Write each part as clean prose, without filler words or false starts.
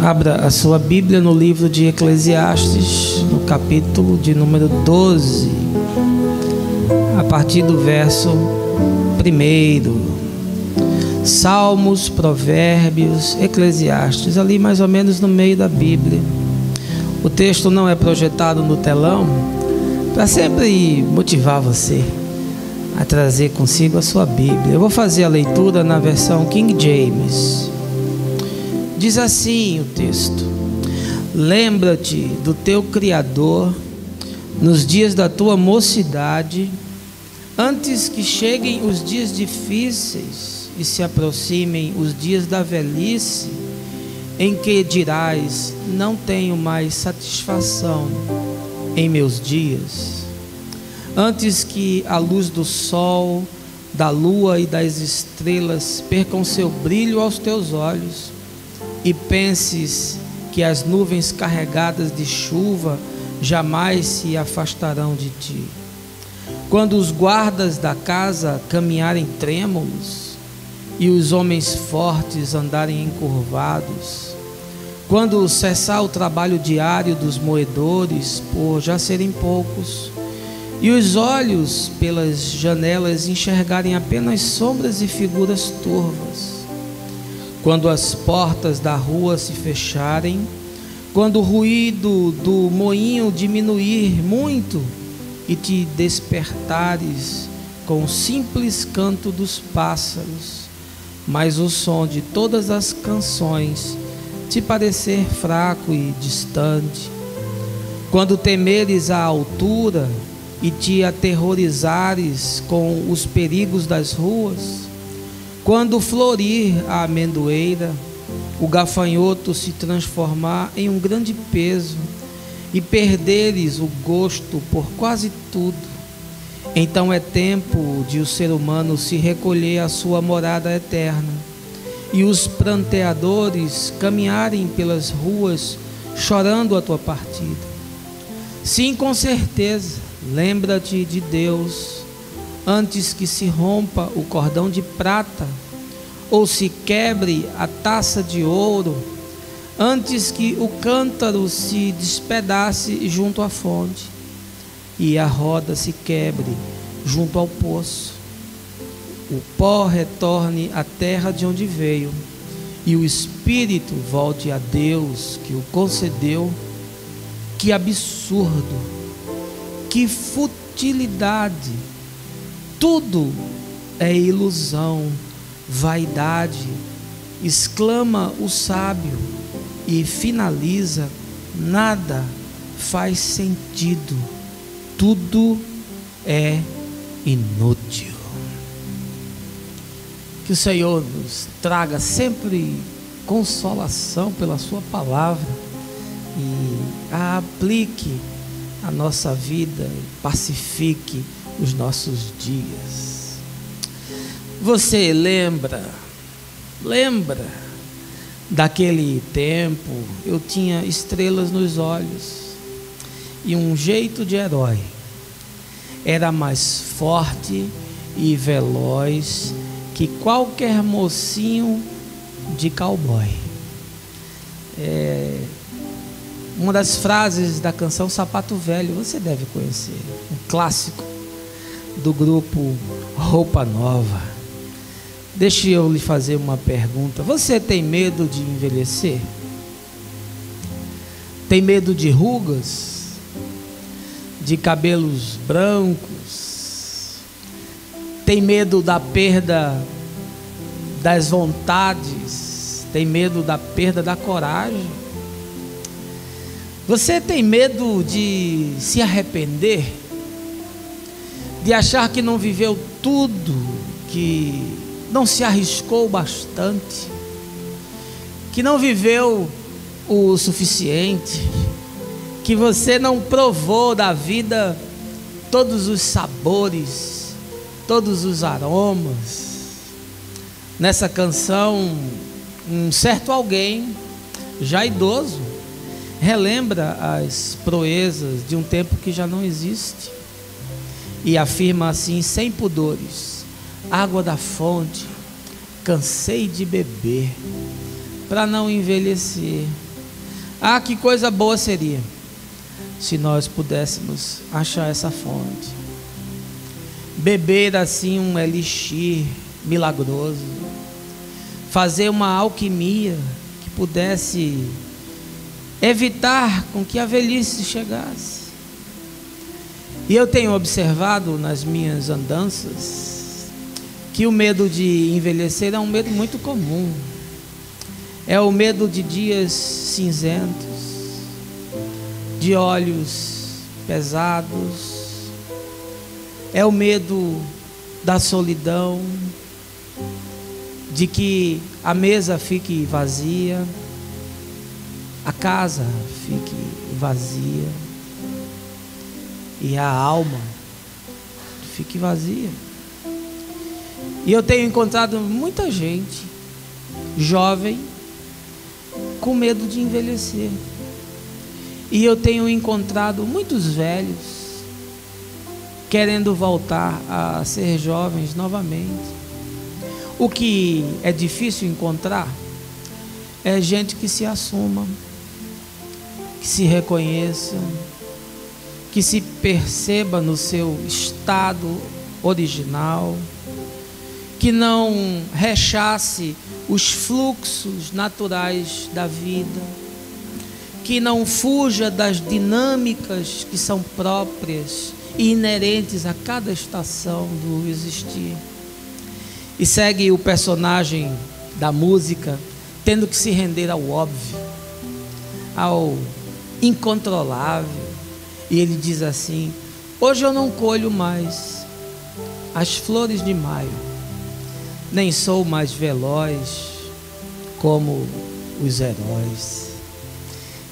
Abra a sua Bíblia no livro de Eclesiastes, no capítulo de número 12, a partir do verso 1. Salmos, Provérbios, Eclesiastes, ali mais ou menos no meio da Bíblia. O texto não é projetado no telão para sempre motivar você a trazer consigo a sua Bíblia. Eu vou fazer a leitura na versão King James. Diz assim o texto: lembra-te do teu Criador nos dias da tua mocidade, antes que cheguem os dias difíceis e se aproximem os dias da velhice, em que dirás: não tenho mais satisfação em meus dias. Antes que a luz do sol, da lua e das estrelas percam seu brilho aos teus olhos, e penses que as nuvens carregadas de chuva jamais se afastarão de ti. Quando os guardas da casa caminharem trêmulos e os homens fortes andarem encurvados, quando cessar o trabalho diário dos moedores, por já serem poucos, e os olhos pelas janelas enxergarem apenas sombras e figuras turvas, quando as portas da rua se fecharem, quando o ruído do moinho diminuir muito e te despertares com o simples canto dos pássaros, mas o som de todas as canções te parecer fraco e distante, quando temeres a altura e te aterrorizares com os perigos das ruas, quando florir a amendoeira, o gafanhoto se transformar em um grande peso e perderes o gosto por quase tudo, então é tempo de o ser humano se recolher à sua morada eterna e os pranteadores caminharem pelas ruas chorando a tua partida. Sim, com certeza, lembra-te de Deus antes que se rompa o cordão de prata ou se quebre a taça de ouro, antes que o cântaro se despedace junto à fonte e a roda se quebre junto ao poço, o pó retorne à terra de onde veio e o espírito volte a Deus que o concedeu. Que absurdo, que futilidade! Tudo é ilusão, vaidade, exclama o sábio e finaliza: nada faz sentido, tudo é inútil. Que o Senhor nos traga sempre consolação pela sua palavra e a aplique a nossa vida, pacifique os nossos dias. Você lembra daquele tempo? Eu tinha estrelas nos olhos e um jeito de herói. Era mais forte e veloz que qualquer mocinho de cowboy. Uma das frases da canção Sapato Velho, você deve conhecer, um clássico do grupo Roupa Nova. Deixe eu lhe fazer uma pergunta: você tem medo de envelhecer? Tem medo de rugas? De cabelos brancos? Tem medo da perda das vontades? Tem medo da perda da coragem? Você tem medo de se arrepender? De achar que não viveu tudo, que não se arriscou bastante, que não viveu o suficiente, que você não provou da vida todos os sabores, todos os aromas? Nessa canção, um certo alguém, já idoso, relembra as proezas de um tempo que já não existe e afirma assim, sem pudores: água da fonte, cansei de beber para não envelhecer. Ah, que coisa boa seria se nós pudéssemos achar essa fonte, beber assim um elixir milagroso, fazer uma alquimia que pudesse evitar com que a velhice chegasse. E eu tenho observado nas minhas andanças que o medo de envelhecer é um medo muito comum. É o medo de dias cinzentos, de olhos pesados, é o medo da solidão, de que a mesa fique vazia, a casa fique vazia e a alma fique vazia. E eu tenho encontrado muita gente jovem com medo de envelhecer, e eu tenho encontrado muitos velhos querendo voltar a ser jovens novamente. O que é difícil encontrar é gente que se assuma, que se reconheça, que se perceba no seu estado original, que não rechace os fluxos naturais da vida, que não fuja das dinâmicas que são próprias e inerentes a cada estação do existir, e segue o personagem da música tendo que se render ao óbvio, ao incontrolável, e ele diz assim: hoje eu não colho mais as flores de maio, nem sou mais veloz como os heróis.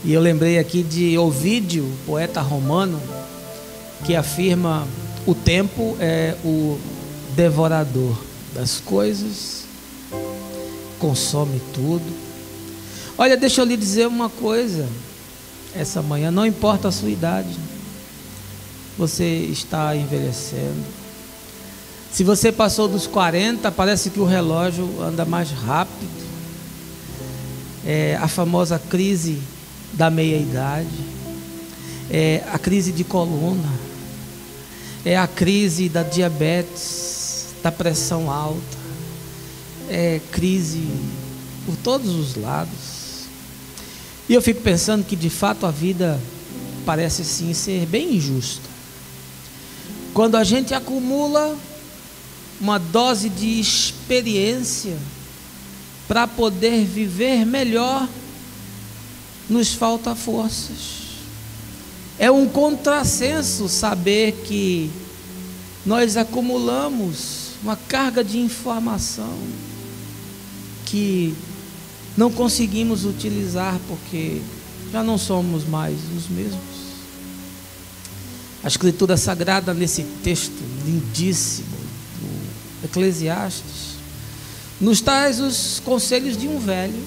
E eu lembrei aqui de Ovídio, poeta romano, que afirma: o tempo é o devorador das coisas, consome tudo. Olha, deixa eu lhe dizer uma coisa essa manhã: não importa a sua idade, você está envelhecendo. Se você passou dos 40, parece que o relógio anda mais rápido. É a famosa crise da meia-idade, é a crise de coluna, é a crise da diabetes, da pressão alta, é crise por todos os lados. E eu fico pensando que de fato a vida parece sim ser bem injusta. Quando a gente acumula uma dose de experiência para poder viver melhor, nos falta forças. É um contrassenso saber que nós acumulamos uma carga de informação que não conseguimos utilizar porque já não somos mais os mesmos. A Escritura Sagrada, nesse texto lindíssimo do Eclesiastes, nos traz os conselhos de um velho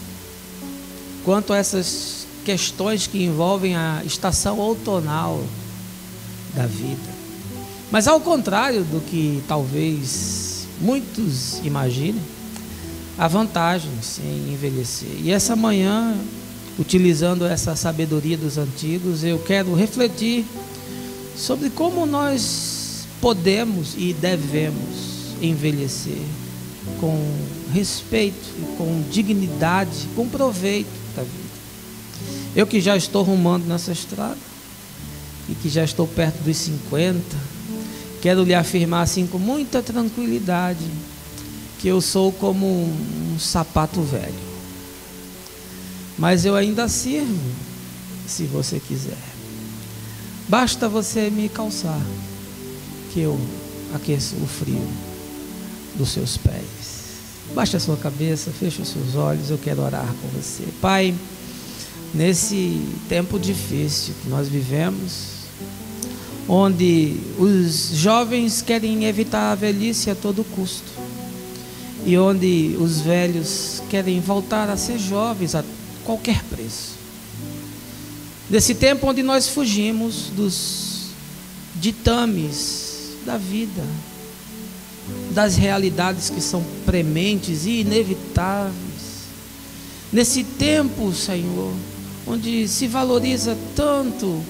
quanto a essas questões que envolvem a estação outonal da vida. Mas ao contrário do que talvez muitos imaginem, há vantagens em envelhecer. E essa manhã, utilizando essa sabedoria dos antigos, eu quero refletir sobre como nós podemos e devemos envelhecer com respeito, com dignidade, com proveito da vida. Eu que já estou rumando nessa estrada e que já estou perto dos 50, quero lhe afirmar assim com muita tranquilidade que eu sou como um sapato velho, mas eu ainda sirvo, se você quiser. Basta você me calçar, que eu aqueço o frio dos seus pés. Baixe a sua cabeça, feche os seus olhos, eu quero orar com você. Pai, nesse tempo difícil que nós vivemos, onde os jovens querem evitar a velhice a todo custo, e onde os velhos querem voltar a ser jovens a qualquer preço, nesse tempo onde nós fugimos dos ditames da vida, das realidades que são prementes e inevitáveis, nesse tempo, Senhor, onde se valoriza tanto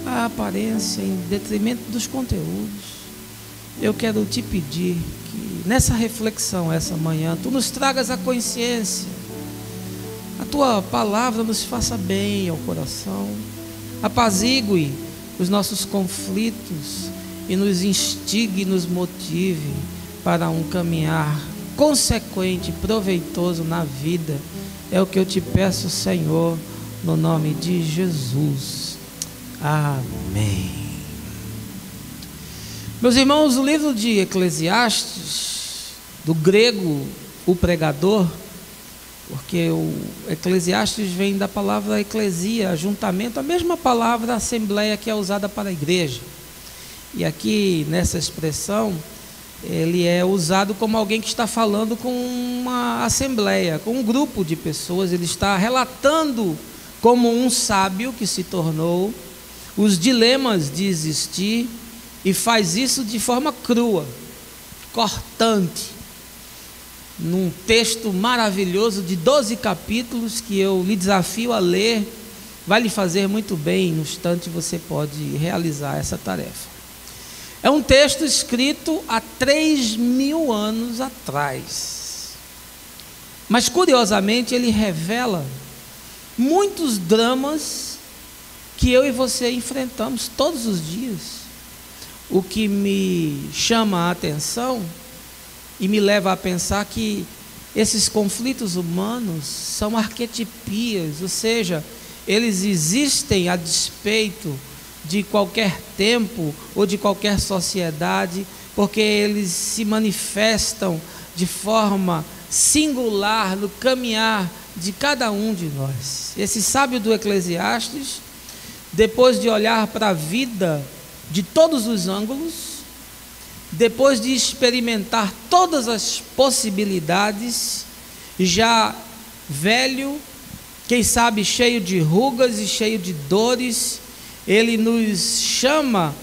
a aparência em detrimento dos conteúdos. Eu quero te pedir que nessa reflexão, essa manhã, tu nos tragas a consciência, a tua palavra nos faça bem ao coração, apazigue os nossos conflitos e nos instigue, nos motive para um caminhar consequente, proveitoso na vida. É o que eu te peço, Senhor, no nome de Jesus. Amém. Meus irmãos, o livro de Eclesiastes, do grego, o pregador, porque o Eclesiastes vem da palavra eclesia, ajuntamento, a mesma palavra assembleia que é usada para a igreja. E aqui, nessa expressão, ele é usado como alguém que está falando com uma assembleia, com um grupo de pessoas. Ele está relatando como um sábio que se tornou, os dilemas de existir, e faz isso de forma crua, cortante, num texto maravilhoso de 12 capítulos que eu lhe desafio a ler. Vai lhe fazer muito bem, no instante você pode realizar essa tarefa. É um texto escrito há 3.000 anos atrás, mas curiosamente ele revela muitos dramas que eu e você enfrentamos todos os dias. O que me chama a atenção e me leva a pensar que esses conflitos humanos são arquetipias, ou seja, eles existem a despeito de qualquer tempo ou de qualquer sociedade, porque eles se manifestam de forma singular no caminhar de cada um de nós. Esse sábio do Eclesiastes, depois de olhar para a vida de todos os ângulos, depois de experimentar todas as possibilidades, já velho, quem sabe cheio de rugas e cheio de dores, ele nos chama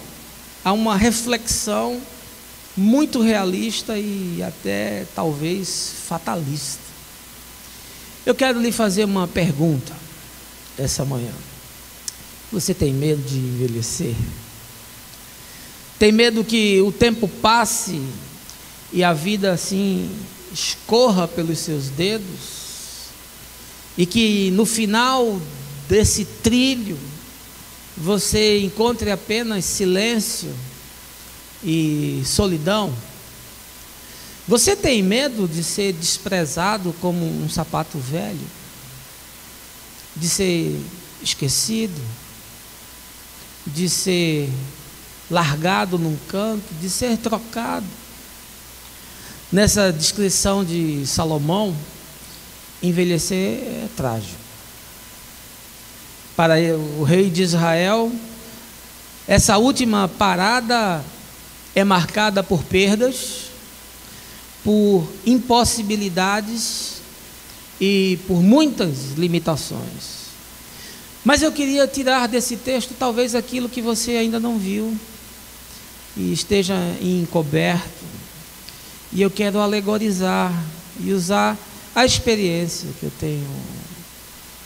a uma reflexão muito realista e até talvez fatalista. Eu quero lhe fazer uma pergunta essa manhã. Você tem medo de envelhecer? Tem medo que o tempo passe e a vida assim escorra pelos seus dedos? E que no final desse trilho você encontre apenas silêncio e solidão? Você tem medo de ser desprezado como um sapato velho? De ser esquecido? De ser largado num canto? De ser trocado? Nessa descrição de Salomão, envelhecer é trágico. Para o rei de Israel, essa última parada é marcada por perdas, por impossibilidades e por muitas limitações. Mas eu queria tirar desse texto talvez aquilo que você ainda não viu e esteja encoberto. E eu quero alegorizar e usar a experiência que eu tenho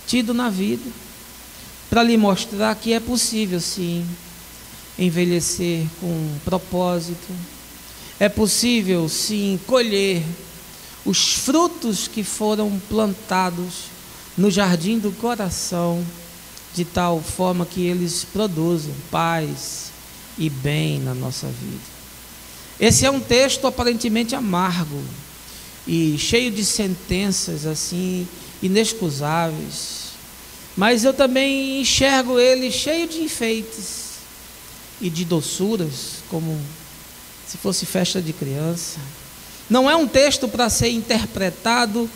tido na vida para lhe mostrar que é possível sim envelhecer com propósito. É possível sim colher os frutos que foram plantados no jardim do coração, de tal forma que eles produzam paz e bem na nossa vida. Esse é um texto aparentemente amargo e cheio de sentenças assim inexcusáveis, mas eu também enxergo ele cheio de enfeites e de doçuras, como se fosse festa de criança. Não é um texto para ser interpretado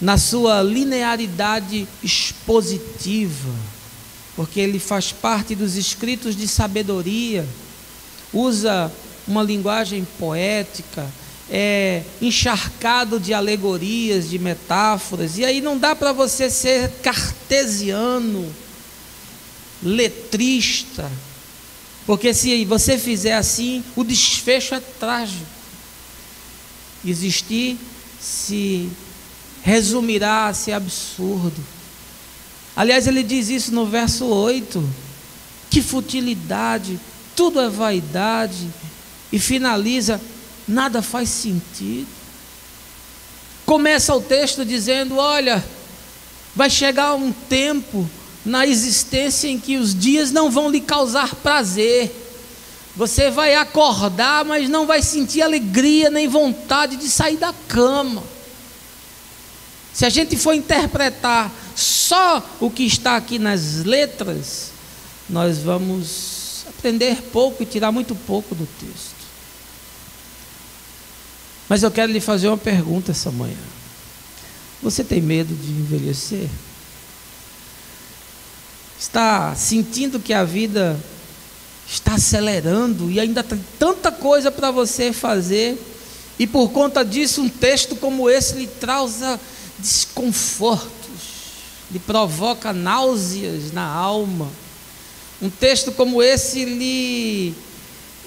na sua linearidade expositiva, porque ele faz parte dos escritos de sabedoria, usa uma linguagem poética, é encharcado de alegorias, de metáforas, e aí não dá para você ser cartesiano, letrista, porque se você fizer assim, o desfecho é trágico. Existir se resumirá a ser absurdo. Aliás, ele diz isso no verso 8: que futilidade, tudo é vaidade, e finaliza: nada faz sentido. Começa o texto dizendo: olha, vai chegar um tempo na existência em que os dias não vão lhe causar prazer. Você vai acordar, mas não vai sentir alegria nem vontade de sair da cama. Se a gente for interpretar só o que está aqui nas letras, nós vamos aprender pouco e tirar muito pouco do texto. Mas eu quero lhe fazer uma pergunta essa manhã. Você tem medo de envelhecer? Está sentindo que a vida está acelerando e ainda tem tanta coisa para você fazer, e por conta disso um texto como esse lhe traz desconfortos, lhe provoca náuseas na alma? Um texto como esse lhe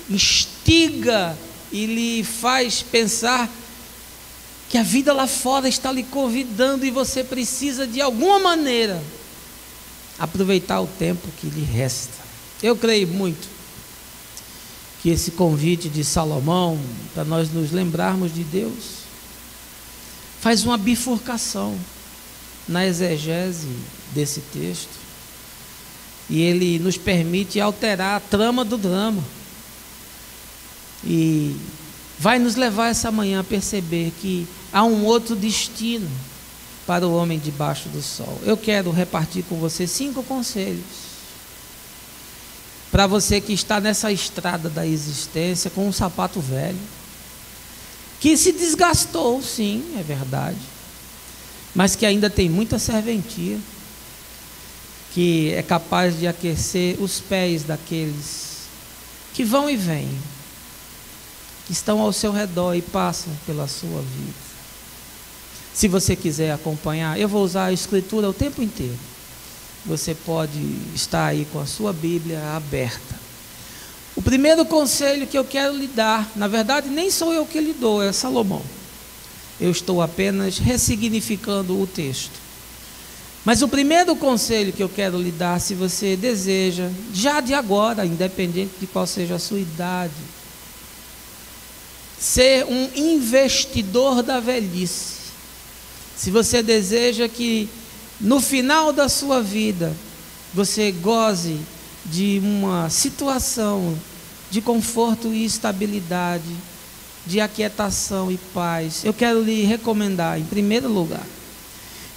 instiga e lhe faz pensar que a vida lá fora está lhe convidando e você precisa de alguma maneira aproveitar o tempo que lhe resta. Eu creio muito que esse convite de Salomão, para nós nos lembrarmos de Deus, faz uma bifurcação na exegese desse texto, e ele nos permite alterar a trama do drama, e vai nos levar essa manhã a perceber que há um outro destino para o homem debaixo do sol. Eu quero repartir com você 5 conselhos para você que está nessa estrada da existência com um sapato velho, que se desgastou, sim, é verdade, mas que ainda tem muita serventia, que é capaz de aquecer os pés daqueles que vão e vêm, que estão ao seu redor e passam pela sua vida. Se você quiser acompanhar, eu vou usar a escritura o tempo inteiro. Você pode estar aí com a sua Bíblia aberta. O primeiro conselho que eu quero lhe dar, na verdade nem sou eu que lhe dou, é Salomão. Eu estou apenas ressignificando o texto. Mas o primeiro conselho que eu quero lhe dar, se você deseja, já de agora, independente de qual seja a sua idade, ser um investidor da velhice, se você deseja que no final da sua vida você goze de uma situação de conforto e estabilidade, de aquietação e paz, eu quero lhe recomendar, em primeiro lugar,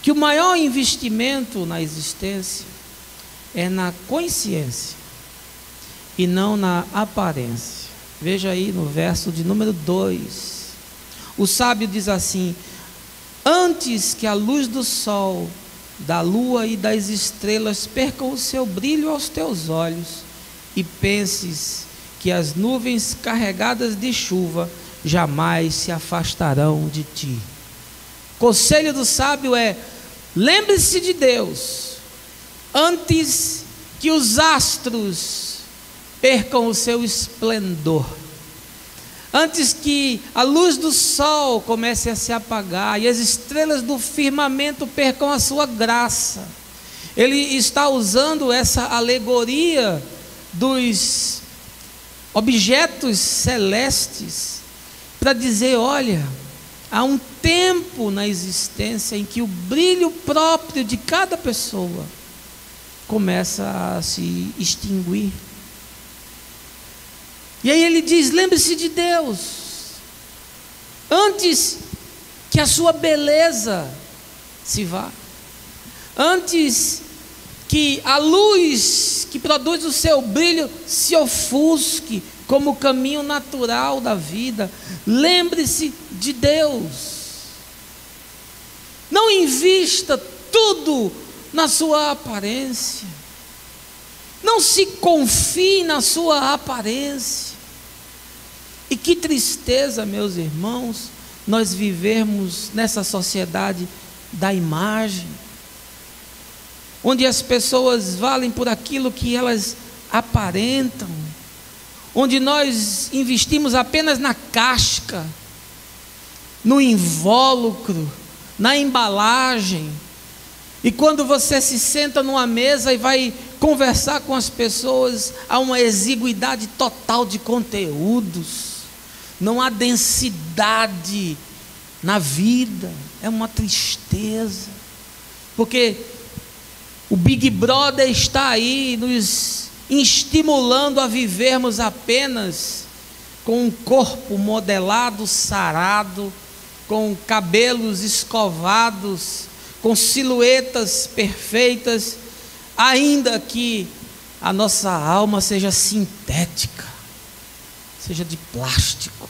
que o maior investimento na existência é na consciência e não na aparência. Veja aí no verso de número 2, o sábio diz assim: antes que a luz do sol, da lua e das estrelas percam o seu brilho aos teus olhos, e penses que as nuvens carregadas de chuva jamais se afastarão de ti. Conselho do sábio é: lembre-se de Deus antes que os astros percam o seu esplendor, antes que a luz do sol comece a se apagar e as estrelas do firmamento percam a sua graça. Ele está usando essa alegoria dos objetos celestes para dizer: olha, há um tempo na existência em que o brilho próprio de cada pessoa começa a se extinguir. E aí ele diz: lembre-se de Deus antes que a sua beleza se vá, antes que a luz que produz o seu brilho se ofusque como o caminho natural da vida. Lembre-se de Deus. Não invista tudo na sua aparência, não se confie na sua aparência. E que tristeza, meus irmãos, nós vivermos nessa sociedade da imagem, onde as pessoas valem por aquilo que elas aparentam, onde nós investimos apenas na casca, no invólucro, na embalagem, E quando você se senta numa mesa e vai conversar com as pessoas, há uma exiguidade total de conteúdos, não há densidade na vida, é uma tristeza, porque o Big Brother está aí nos estimulando a vivermos apenas com um corpo modelado, sarado, com cabelos escovados, com silhuetas perfeitas, ainda que a nossa alma seja sintética, seja de plástico.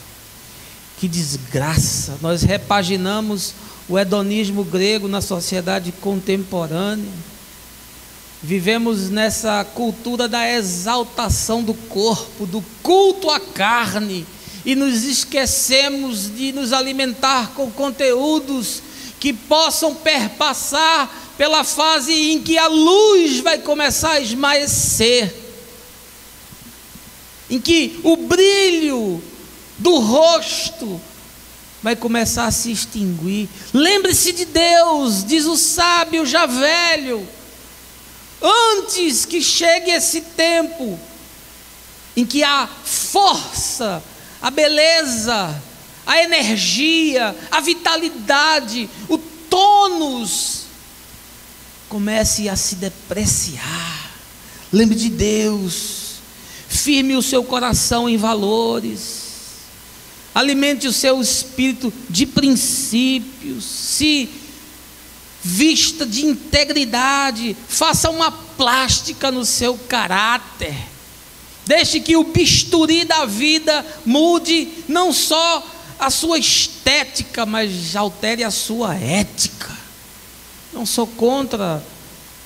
Que desgraça! Nós repaginamos o hedonismo grego na sociedade contemporânea. Vivemos nessa cultura da exaltação do corpo, do culto à carne, e nos esquecemos de nos alimentar com conteúdos que possam perpassar pela fase em que a luz vai começar a esmaecer, em que o brilho do rosto vai começar a se extinguir. Lembre-se de Deus, diz o sábio já velho, antes que chegue esse tempo em que a força, a beleza, a energia, a vitalidade, o tônus comece a se depreciar. Lembre de Deus, firme o seu coração em valores, alimente o seu espírito de princípios, se vista de integridade, faça uma plástica no seu caráter, deixe que o bisturi da vida mude não só a sua estética, mas altere a sua ética. Não sou contra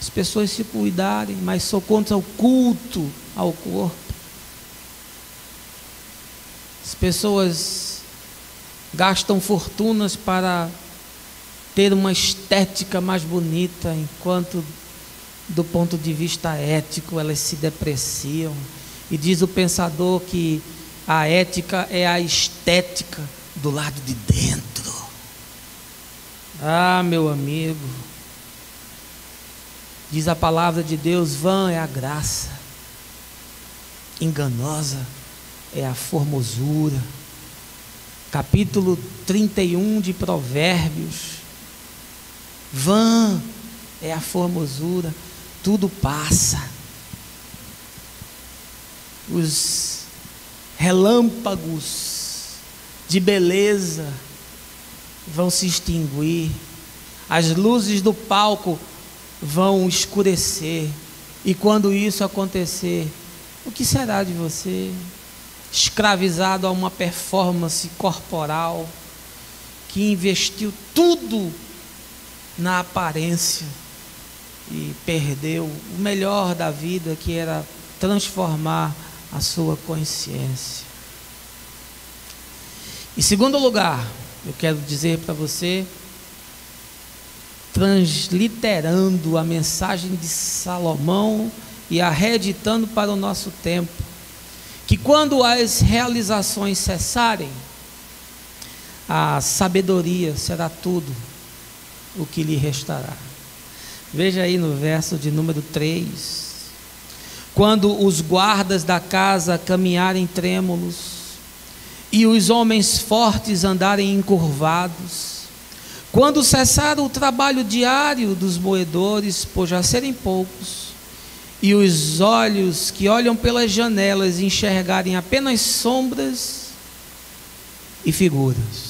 as pessoas se cuidarem, mas sou contra o culto ao corpo. As pessoas gastam fortunas para ter uma estética mais bonita, enquanto do ponto de vista ético elas se depreciam. E diz o pensador que a ética é a estética do lado de dentro. Ah, meu amigo, diz a palavra de Deus, vã é a graça, enganosa é a formosura. Capítulo 31 de Provérbios. Vã é a formosura, tudo passa. Os relâmpagos de beleza vão se extinguir, as luzes do palco vão escurecer, e quando isso acontecer, o que será de você? Escravizado a uma performance corporal que investiu tudo na aparência e perdeu o melhor da vida, que era transformar a sua consciência. Em segundo lugar, eu quero dizer para você, transliterando a mensagem de Salomão e a reeditando para o nosso tempo, que quando as realizações cessarem, a sabedoria será tudo o que lhe restará. Veja aí no verso de número 3. Quando os guardas da casa caminharem trêmulos, e os homens fortes andarem encurvados, quando cessar o trabalho diário dos moedores, por já serem poucos, e os olhos que olham pelas janelas enxergarem apenas sombras e figuras.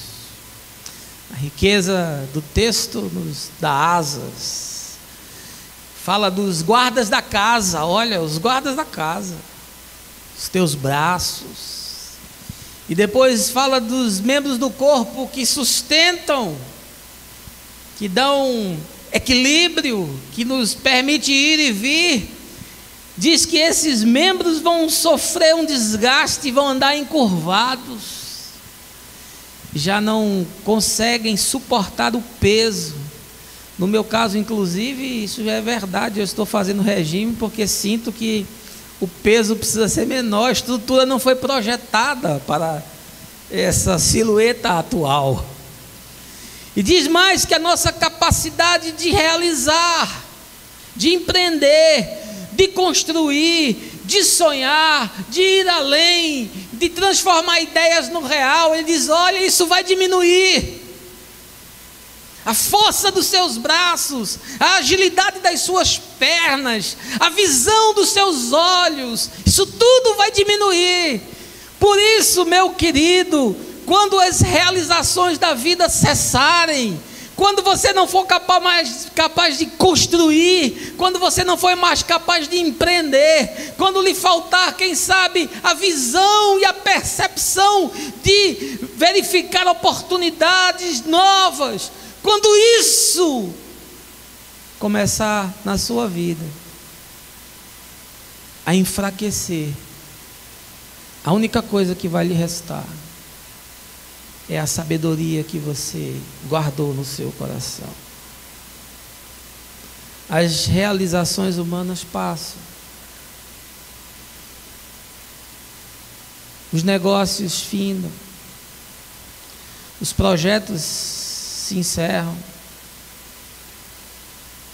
A riqueza do texto nos dá asas. Fala dos guardas da casa, olha, os guardas da casa, os teus braços. E depois fala dos membros do corpo que sustentam, que dão equilíbrio, que nos permite ir e vir. Diz que esses membros vão sofrer um desgaste, vão andar encurvados, já não conseguem suportar o peso. No meu caso, inclusive, isso já é verdade. Eu estou fazendo regime porque sinto que o peso precisa ser menor. A estrutura não foi projetada para essa silhueta atual. E diz mais que a nossa capacidade de realizar, de empreender, de construir, de sonhar, de ir além, de transformar ideias no real, ele diz: olha, isso vai diminuir. A força dos seus braços, a agilidade das suas pernas, a visão dos seus olhos, isso tudo vai diminuir. Por isso, meu querido, quando as realizações da vida cessarem, quando você não for capaz de construir, quando você não for mais capaz de empreender, quando lhe faltar, quem sabe, a visão e a percepção de verificar oportunidades novas, quando isso começar na sua vida a enfraquecer, a única coisa que vai lhe restar é a sabedoria que você guardou no seu coração. As realizações humanas passam, os negócios findam, os projetos se encerram.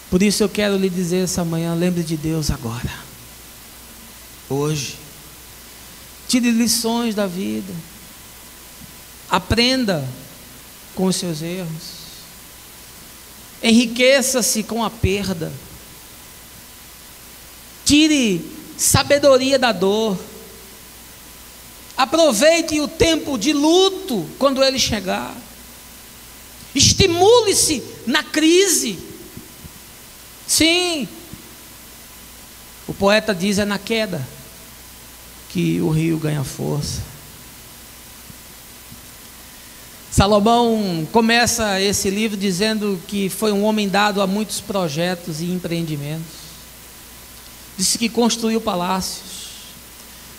Por isso eu quero lhe dizer essa manhã: lembre de Deus agora, hoje. Tire lições da vida, aprenda com os seus erros, enriqueça-se com a perda, tire sabedoria da dor, aproveite o tempo de luto quando ele chegar, estimule-se na crise. Sim, o poeta diz: é na queda que o rio ganha força. Salomão começa esse livro dizendo que foi um homem dado a muitos projetos e empreendimentos. Disse que construiu palácios,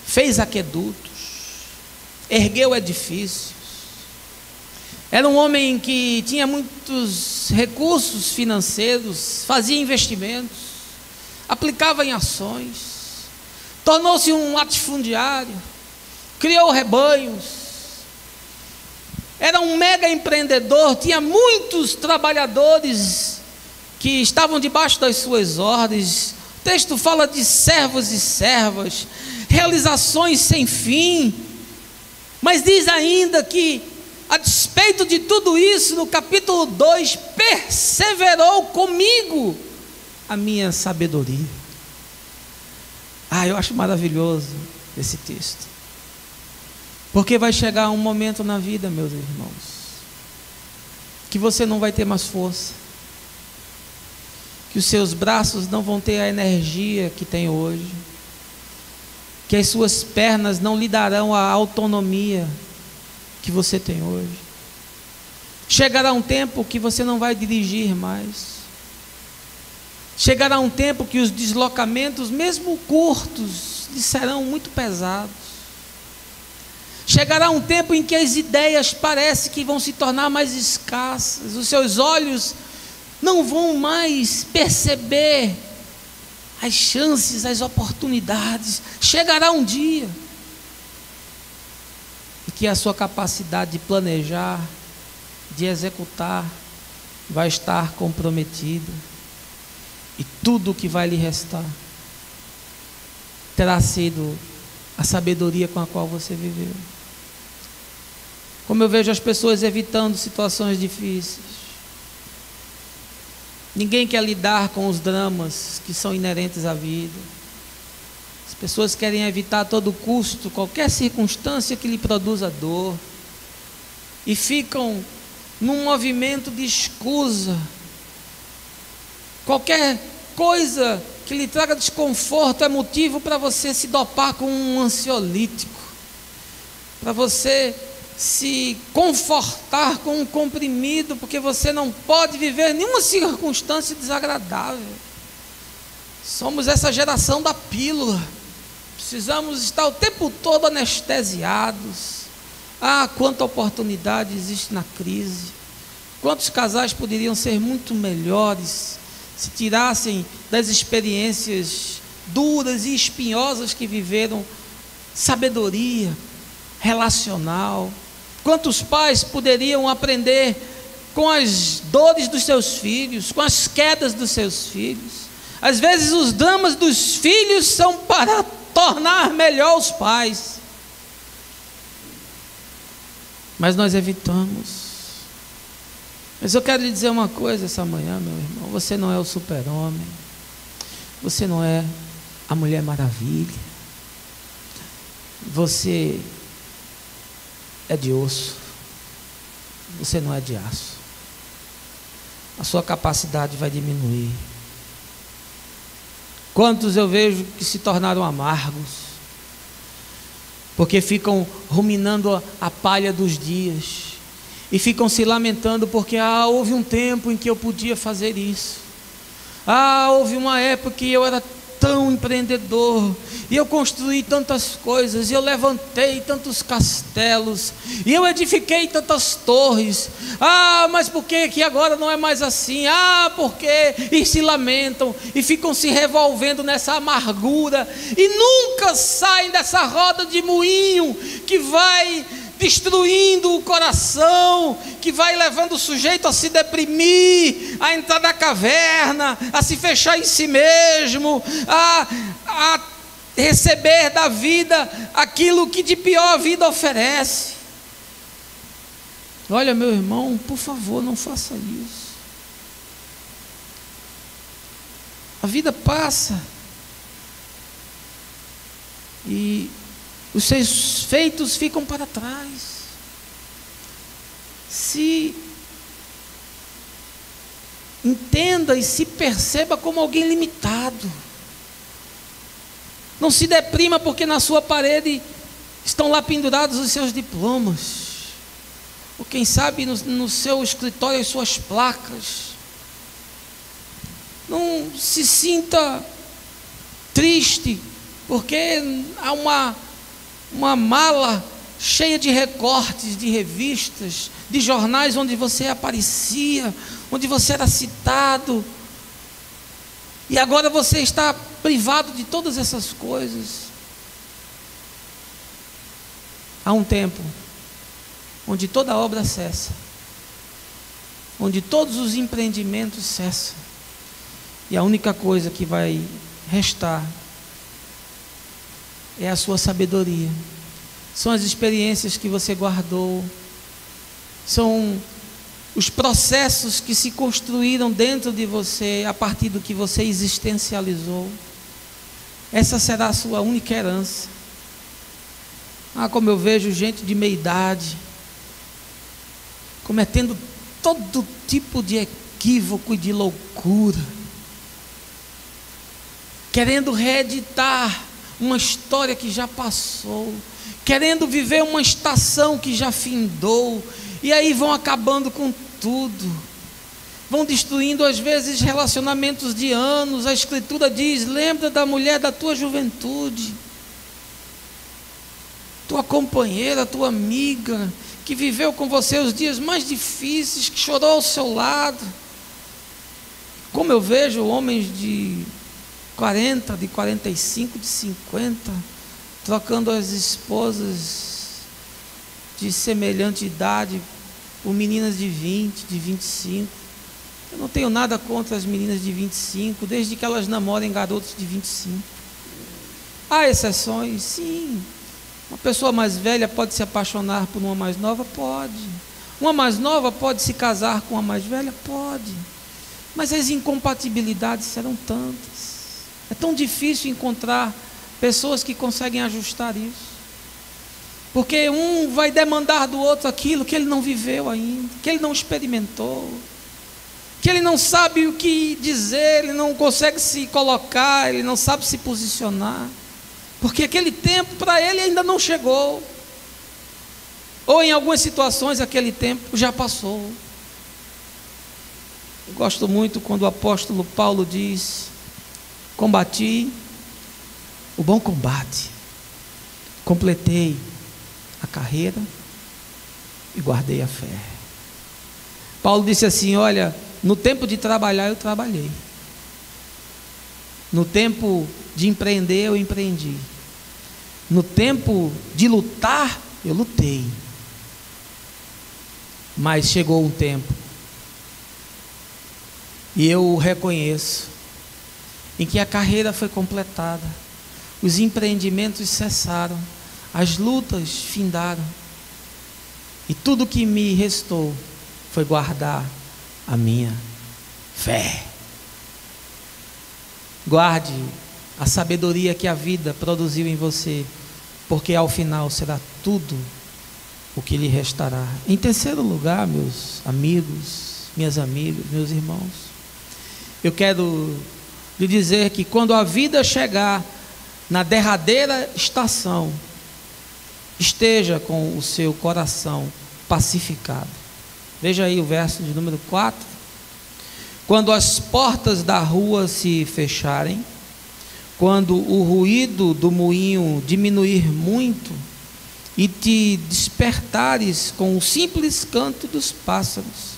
fez aquedutos, ergueu edifícios. Era um homem que tinha muitos recursos financeiros, fazia investimentos, aplicava em ações, tornou-se um latifundiário, criou rebanhos, era um mega empreendedor, tinha muitos trabalhadores que estavam debaixo das suas ordens. O texto fala de servos e servas, realizações sem fim, mas diz ainda que, a despeito de tudo isso, no capítulo 2, perseverou comigo a minha sabedoria. Eu acho maravilhoso esse texto, porque vai chegar um momento na vida, meus irmãos, que você não vai ter mais força, que os seus braços não vão ter a energia que tem hoje, que as suas pernas não lhe darão a autonomia que você tem hoje. Chegará um tempo que você não vai dirigir mais. Chegará um tempo que os deslocamentos, mesmo curtos, lhe serão muito pesados. Chegará um tempo em que as ideias parecem que vão se tornar mais escassas. Os seus olhos não vão mais perceber as chances, as oportunidades. Chegará um dia em que a sua capacidade de planejar, de executar, vai estar comprometida. E tudo o que vai lhe restar terá sido a sabedoria com a qual você viveu. Como eu vejo as pessoas evitando situações difíceis. Ninguém quer lidar com os dramas que são inerentes à vida. As pessoas querem evitar a todo custo qualquer circunstância que lhe produza dor. E ficam num movimento de escusa. Qualquer coisa que lhe traga desconforto é motivo para você se dopar com um ansiolítico, para você se confortar com um comprimido, porque você não pode viver nenhuma circunstância desagradável. Somos essa geração da pílula, precisamos estar o tempo todo anestesiados. Quanta oportunidade existe na crise, quantos casais poderiam ser muito melhores se tirassem das experiências duras e espinhosas que viveram sabedoria relacional. Quantos pais poderiam aprender com as dores dos seus filhos, com as quedas dos seus filhos. Às vezes os dramas dos filhos são para tornar melhor os pais, mas nós evitamos. Mas eu quero lhe dizer uma coisa essa manhã, meu irmão: você não é o super-homem, você não é a Mulher Maravilha, você é de osso, você não é de aço. A sua capacidade vai diminuir. Quantos eu vejo que se tornaram amargos, porque ficam ruminando a palha dos dias, e ficam se lamentando porque houve um tempo em que eu podia fazer isso, houve uma época que eu era tão empreendedor, e eu construí tantas coisas, e eu levantei tantos castelos, e eu edifiquei tantas torres, mas por que agora não é mais assim? Porque, e se lamentam, e ficam se revolvendo nessa amargura, e nunca saem dessa roda de moinho, que vai destruindo o coração, que vai levando o sujeito a se deprimir, a entrar na caverna, a se fechar em si mesmo, a receber da vida aquilo que de pior a vida oferece. Olha, meu irmão, por favor, não faça isso. A vida passa, e os seus feitos ficam para trás. Se entenda e se perceba como alguém limitado. Não se deprima porque na sua parede estão lá pendurados os seus diplomas, ou quem sabe no seu escritório as suas placas. Não se sinta triste porque há uma mala cheia de recortes de revistas, de jornais onde você aparecia, onde você era citado, e agora você está privado de todas essas coisas. Há um tempo onde toda obra cessa, onde todos os empreendimentos cessam, e a única coisa que vai restar é a sua sabedoria, são as experiências que você guardou, são os processos que se construíram dentro de você a partir do que você existencializou. Essa será a sua única herança. Como eu vejo gente de meia idade cometendo todo tipo de equívoco e de loucura, querendo reeditar uma história que já passou, querendo viver uma estação que já findou, e aí vão acabando com tudo, vão destruindo às vezes relacionamentos de anos. A Escritura diz: lembra da mulher da tua juventude, tua companheira, tua amiga, que viveu com você os dias mais difíceis, que chorou ao seu lado. Como eu vejo homens de 40, de 45, de 50, trocando as esposas de semelhante idade por meninas de 20, de 25. Eu não tenho nada contra as meninas de 25, desde que elas namorem garotos de 25. Há exceções, sim. Uma pessoa mais velha pode se apaixonar por uma mais nova? Pode. Uma mais nova pode se casar com uma mais velha? Pode. Mas as incompatibilidades serão tantas. É tão difícil encontrar pessoas que conseguem ajustar isso, porque um vai demandar do outro aquilo que ele não viveu ainda, que ele não experimentou, que ele não sabe o que dizer, ele não consegue se colocar, ele não sabe se posicionar, porque aquele tempo para ele ainda não chegou, ou em algumas situações aquele tempo já passou. Eu gosto muito quando o apóstolo Paulo diz: combati o bom combate, completei a carreira e guardei a fé. Paulo disse assim: olha, no tempo de trabalhar eu trabalhei, no tempo de empreender eu empreendi, no tempo de lutar eu lutei, mas chegou um tempo E eu reconheço em que a carreira foi completada, os empreendimentos cessaram, as lutas findaram, e tudo que me restou foi guardar a minha fé. Guarde a sabedoria que a vida produziu em você, porque ao final será tudo o que lhe restará. Em terceiro lugar, meus amigos, minhas amigas, meus irmãos, eu quero lhe dizer que quando a vida chegar na derradeira estação, esteja com o seu coração pacificado. Veja aí o verso de número 4. Quando as portas da rua se fecharem, quando o ruído do moinho diminuir muito, e te despertares com o simples canto dos pássaros,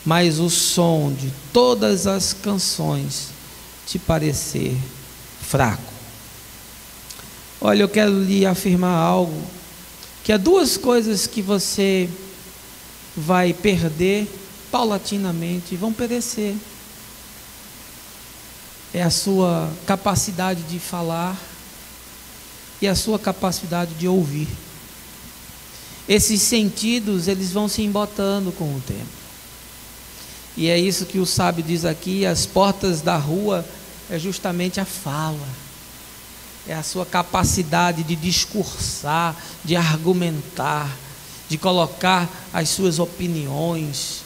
mas o som de todas as canções te parecer fraco. Olha, eu quero lhe afirmar algo, que há duas coisas que você vai perder paulatinamente, vão perecer. É a sua capacidade de falar e a sua capacidade de ouvir. Esses sentidos, eles vão se embotando com o tempo. E é isso que o sábio diz aqui: as portas da rua é justamente a fala, é a sua capacidade de discursar, de argumentar, de colocar as suas opiniões,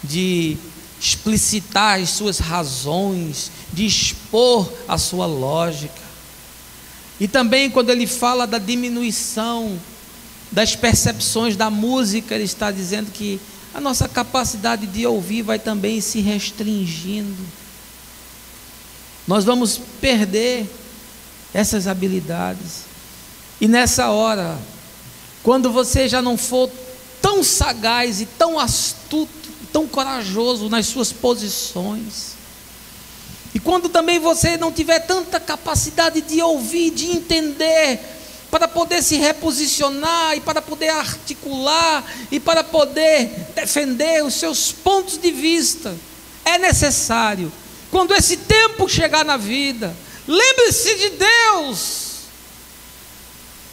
de explicitar as suas razões, de expor a sua lógica. E também quando ele fala da diminuição das percepções da música, ele está dizendo que a nossa capacidade de ouvir vai também se restringindo. Nós vamos perder essas habilidades. E nessa hora, quando você já não for tão sagaz e tão astuto, tão corajoso nas suas posições, e quando também você não tiver tanta capacidade de ouvir, de entender, para poder se reposicionar e para poder articular e para poder defender os seus pontos de vista, é necessário, quando esse tempo chegar na vida, lembre-se de Deus,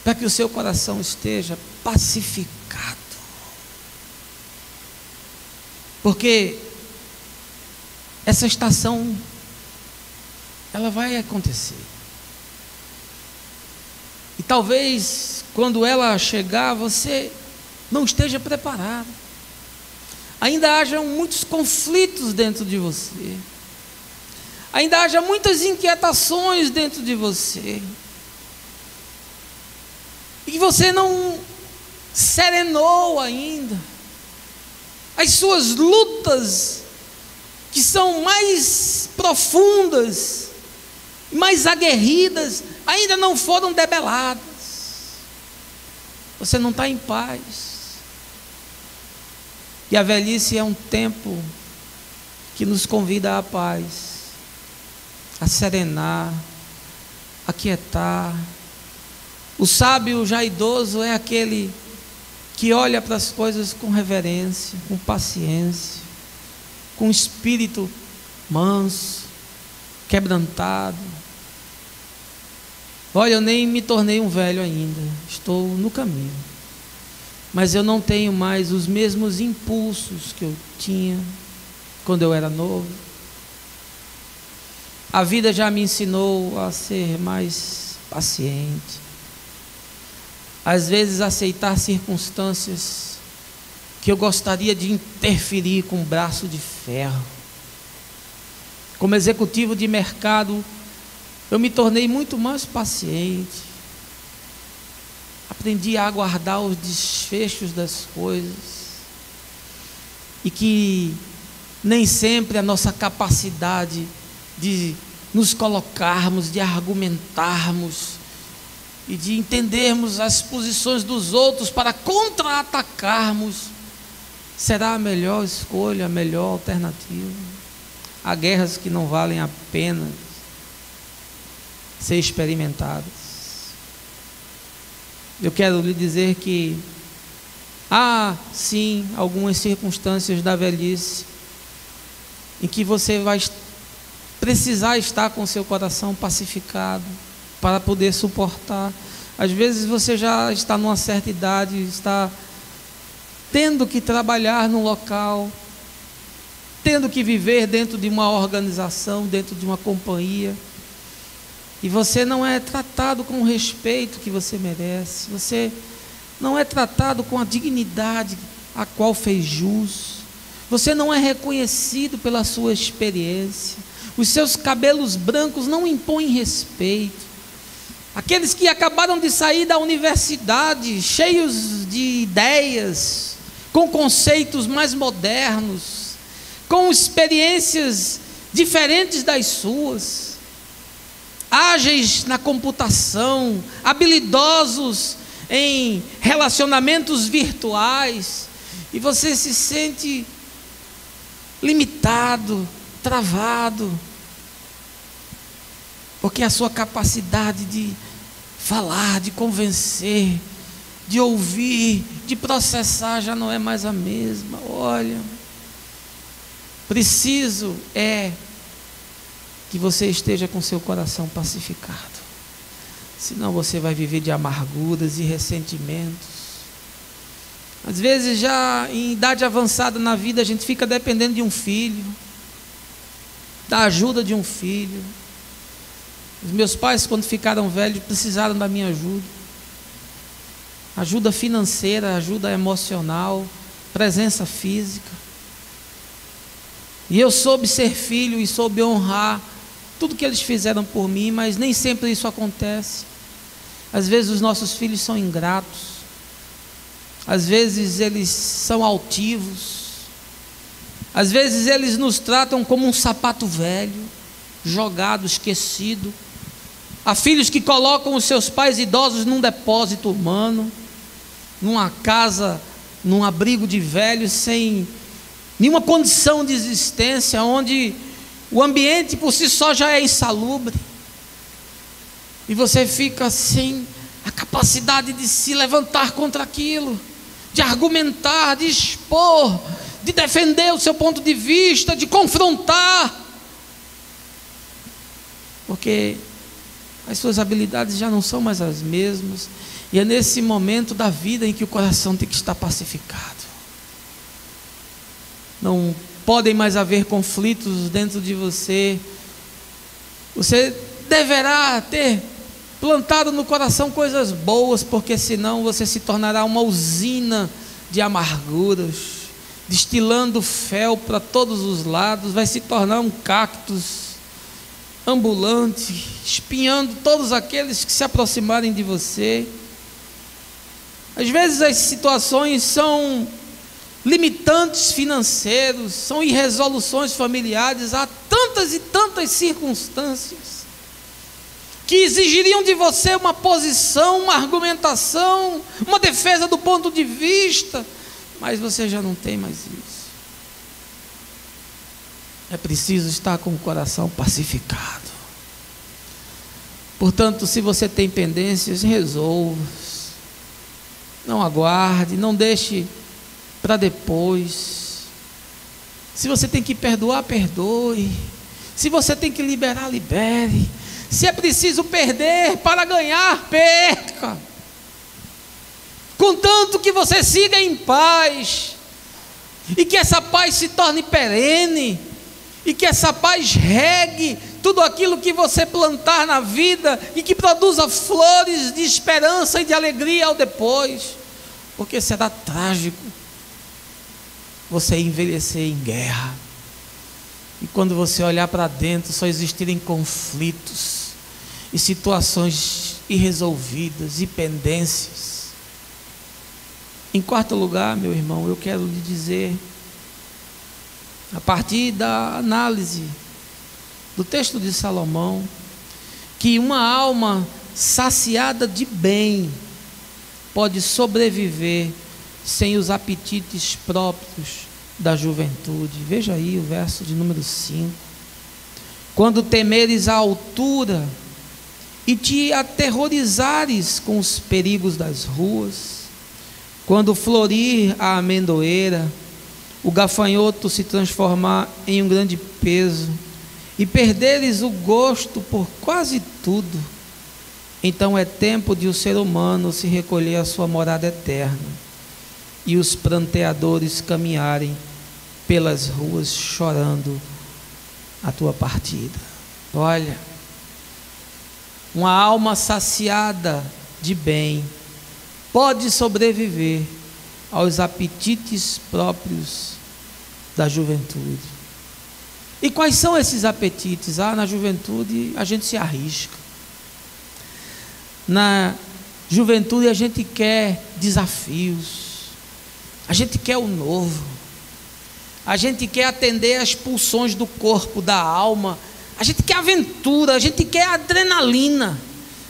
para que o seu coração esteja pacificado, porque essa estação, ela vai acontecer. E talvez quando ela chegar, você não esteja preparado. Ainda haja muitos conflitos dentro de você. Ainda haja muitas inquietações dentro de você. E você não serenou ainda. As suas lutas, que são mais profundas, mais aguerridas, ainda não foram debeladas. Você não está em paz. E a velhice é um tempo que nos convida à paz, a serenar, a quietar. O sábio já idoso é aquele que olha para as coisas com reverência, com paciência, com espírito manso, quebrantado. Olha, eu nem me tornei um velho ainda, estou no caminho, mas eu não tenho mais os mesmos impulsos que eu tinha quando eu era novo. A vida já me ensinou a ser mais paciente, às vezes aceitar circunstâncias que eu gostaria de interferir com um braço de ferro. Como executivo de mercado, eu me tornei muito mais paciente. Aprendi a aguardar os desfechos das coisas. E que nem sempre a nossa capacidade de nos colocarmos, de argumentarmos e de entendermos as posições dos outros para contra-atacarmos será a melhor escolha, a melhor alternativa. Há guerras que não valem a pena ser experimentadas. Eu quero lhe dizer que há sim algumas circunstâncias da velhice em que você vai precisar estar com o seu coração pacificado para poder suportar. Às vezes você já está numa certa idade, está tendo que trabalhar num local, tendo que viver dentro de uma organização, dentro de uma companhia, e você não é tratado com o respeito que você merece, você não é tratado com a dignidade a qual fez jus, você não é reconhecido pela sua experiência, os seus cabelos brancos não impõem respeito. Aqueles que acabaram de sair da universidade, cheios de ideias, com conceitos mais modernos, com experiências diferentes das suas, ágeis na computação, habilidosos em relacionamentos virtuais, e você se sente limitado, travado, porque a sua capacidade de falar, de convencer, de ouvir, de processar já não é mais a mesma. Olha, preciso é que você esteja com seu coração pacificado, senão você vai viver de amarguras e ressentimentos. Às vezes já em idade avançada na vida a gente fica dependendo de um filho, da ajuda de um filho. Os meus pais, quando ficaram velhos, precisaram da minha ajuda financeira, ajuda emocional, presença física, e eu soube ser filho e soube honrar tudo que eles fizeram por mim, mas nem sempre isso acontece. Às vezes os nossos filhos são ingratos, às vezes eles são altivos, às vezes eles nos tratam como um sapato velho, jogado, esquecido. Há filhos que colocam os seus pais idosos num depósito humano, numa casa, num abrigo de velhos, sem nenhuma condição de existência, onde o ambiente por si só já é insalubre, e você fica sem a capacidade de se levantar contra aquilo, de argumentar, de expor, de defender o seu ponto de vista, de confrontar, porque as suas habilidades já não são mais as mesmas, e é nesse momento da vida em que o coração tem que estar pacificado. Não podem mais haver conflitos dentro de você. Você deverá ter plantado no coração coisas boas, porque senão você se tornará uma usina de amarguras, destilando fel para todos os lados, vai se tornar um cactus ambulante, espinhando todos aqueles que se aproximarem de você. Às vezes as situações são limitantes financeiros, são irresoluções familiares, há tantas e tantas circunstâncias que exigiriam de você uma posição, uma argumentação, uma defesa do ponto de vista, mas você já não tem mais isso. É preciso estar com o coração pacificado. Portanto, se você tem pendências, resolva. Não aguarde, não deixe para depois. Se você tem que perdoar, perdoe. Se você tem que liberar, libere. Se é preciso perder para ganhar, perca. Contanto que você siga em paz, e que essa paz se torne perene, e que essa paz regue tudo aquilo que você plantar na vida, e que produza flores de esperança e de alegria ao depois, porque será trágico você envelhecer em guerra, e quando você olhar para dentro só existirem conflitos e situações irresolvidas e pendências. Em quarto lugar, meu irmão, eu quero lhe dizer, a partir da análise do texto de Salomão, que uma alma saciada de bem pode sobreviver sem os apetites próprios da juventude. Veja aí o verso de número 5. Quando temeres a altura e te aterrorizares com os perigos das ruas, quando florir a amendoeira, o gafanhoto se transformar em um grande peso e perderes o gosto por quase tudo, então é tempo de o ser humano se recolher à sua morada eterna e os pranteadores caminharem pelas ruas chorando a tua partida. Olha, uma alma saciada de bem pode sobreviver aos apetites próprios da juventude. E quais são esses apetites? Na juventude a gente se arrisca. Na juventude a gente quer desafios, a gente quer o novo, a gente quer atender às pulsões do corpo, da alma, a gente quer aventura, a gente quer adrenalina,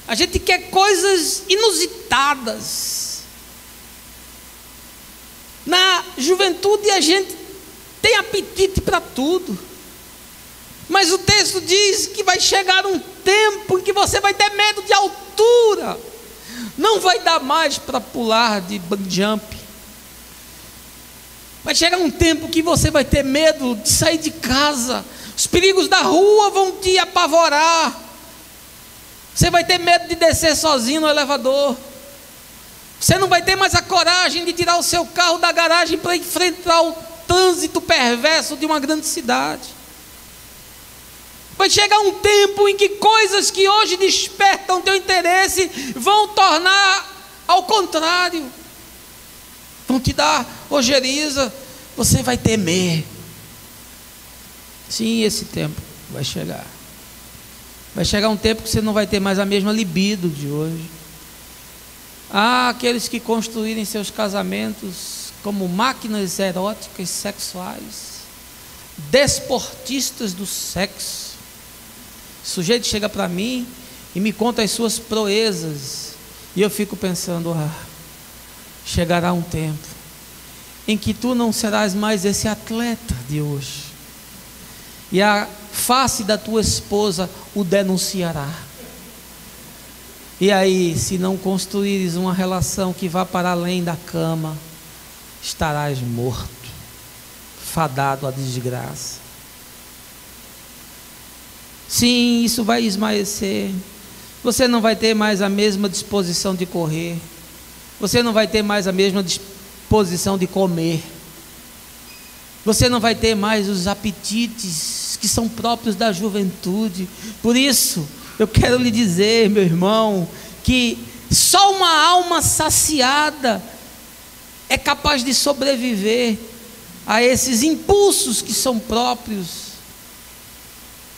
a gente quer coisas inusitadas. Na juventude a gente tem apetite para tudo, mas o texto diz que vai chegar um tempo em que você vai ter medo de altura, não vai dar mais para pular de bungee jump. Vai chegar um tempo que você vai ter medo de sair de casa, os perigos da rua vão te apavorar, você vai ter medo de descer sozinho no elevador, você não vai ter mais a coragem de tirar o seu carro da garagem para enfrentar o trânsito perverso de uma grande cidade. Vai chegar um tempo em que coisas que hoje despertam teu interesse vão tornar ao contrário, vão te dar ojeriza, você vai temer. Sim, esse tempo vai chegar. Vai chegar um tempo que você não vai ter mais a mesma libido de hoje. Aqueles que construírem seus casamentos como máquinas eróticas sexuais, desportistas do sexo. O sujeito chega para mim e me conta as suas proezas, e eu fico pensando, chegará um tempo em que tu não serás mais esse atleta de hoje, e a face da tua esposa o denunciará. E aí, se não construires uma relação que vá para além da cama, estarás morto, fadado à desgraça. Sim, isso vai esmaecer. Você não vai ter mais a mesma disposição de correr, você não vai ter mais a mesma disposição de comer, você não vai ter mais os apetites que são próprios da juventude. Por isso, eu quero lhe dizer, meu irmão, que só uma alma saciada é capaz de sobreviver a esses impulsos que são próprios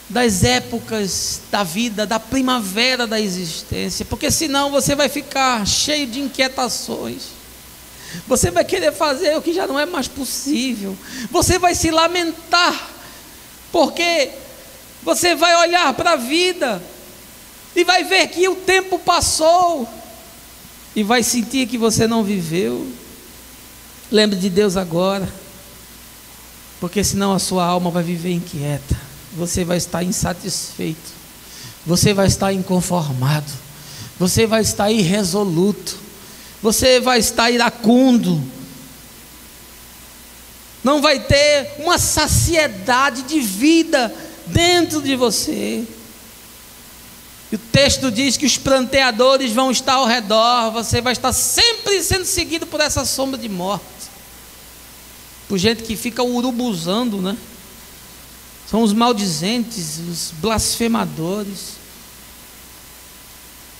das épocas da vida, da primavera da existência, porque senão você vai ficar cheio de inquietações, você vai querer fazer o que já não é mais possível, você vai se lamentar, porque você vai olhar para a vida e vai ver que o tempo passou, e vai sentir que você não viveu. Lembre de Deus agora, porque senão a sua alma vai viver inquieta, você vai estar insatisfeito, você vai estar inconformado, você vai estar irresoluto, você vai estar iracundo, não vai ter uma saciedade de vida dentro de você. E o texto diz que os pranteadores vão estar ao redor, você vai estar sempre sendo seguido por essa sombra de morte, por gente que fica urubuzando, né? São os maldizentes, os blasfemadores.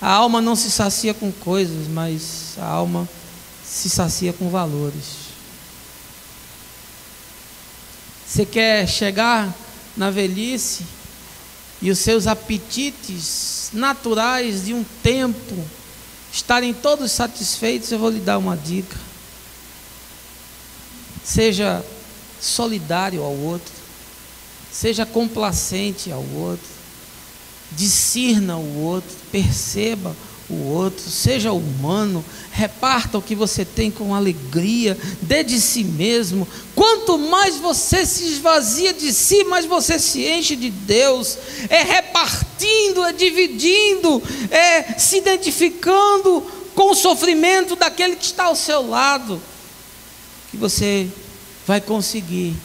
A alma não se sacia com coisas, mas a alma se sacia com valores. Você quer chegar na velhice e os seus apetites naturais de um tempo estarem todos satisfeitos? Eu vou lhe dar uma dica: seja solidário ao outro, seja complacente ao outro, discirna o outro, perceba o outro, seja humano, reparta o que você tem com alegria, dê de si mesmo. Quanto mais você se esvazia de si, mais você se enche de Deus. É repartindo, é dividindo, é se identificando com o sofrimento daquele que está ao seu lado, que você vai conseguir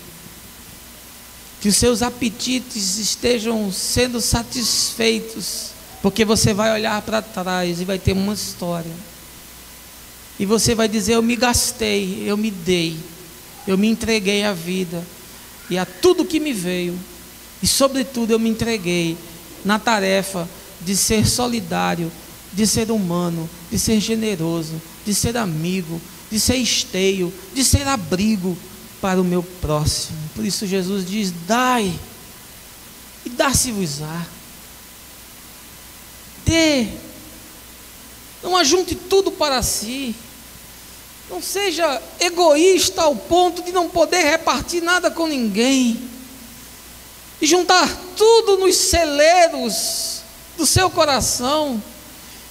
que os seus apetites estejam sendo satisfeitos, porque você vai olhar para trás e vai ter uma história, e você vai dizer: eu me gastei, eu me dei, eu me entreguei à vida e a tudo que me veio, e sobretudo eu me entreguei na tarefa de ser solidário, de ser humano, de ser generoso, de ser amigo, de ser esteio, de ser abrigo para o meu próximo. Por isso Jesus diz: dai, e dá-se-vos-á. Dê, não ajunte tudo para si, não seja egoísta ao ponto de não poder repartir nada com ninguém, e juntar tudo nos celeiros do seu coração.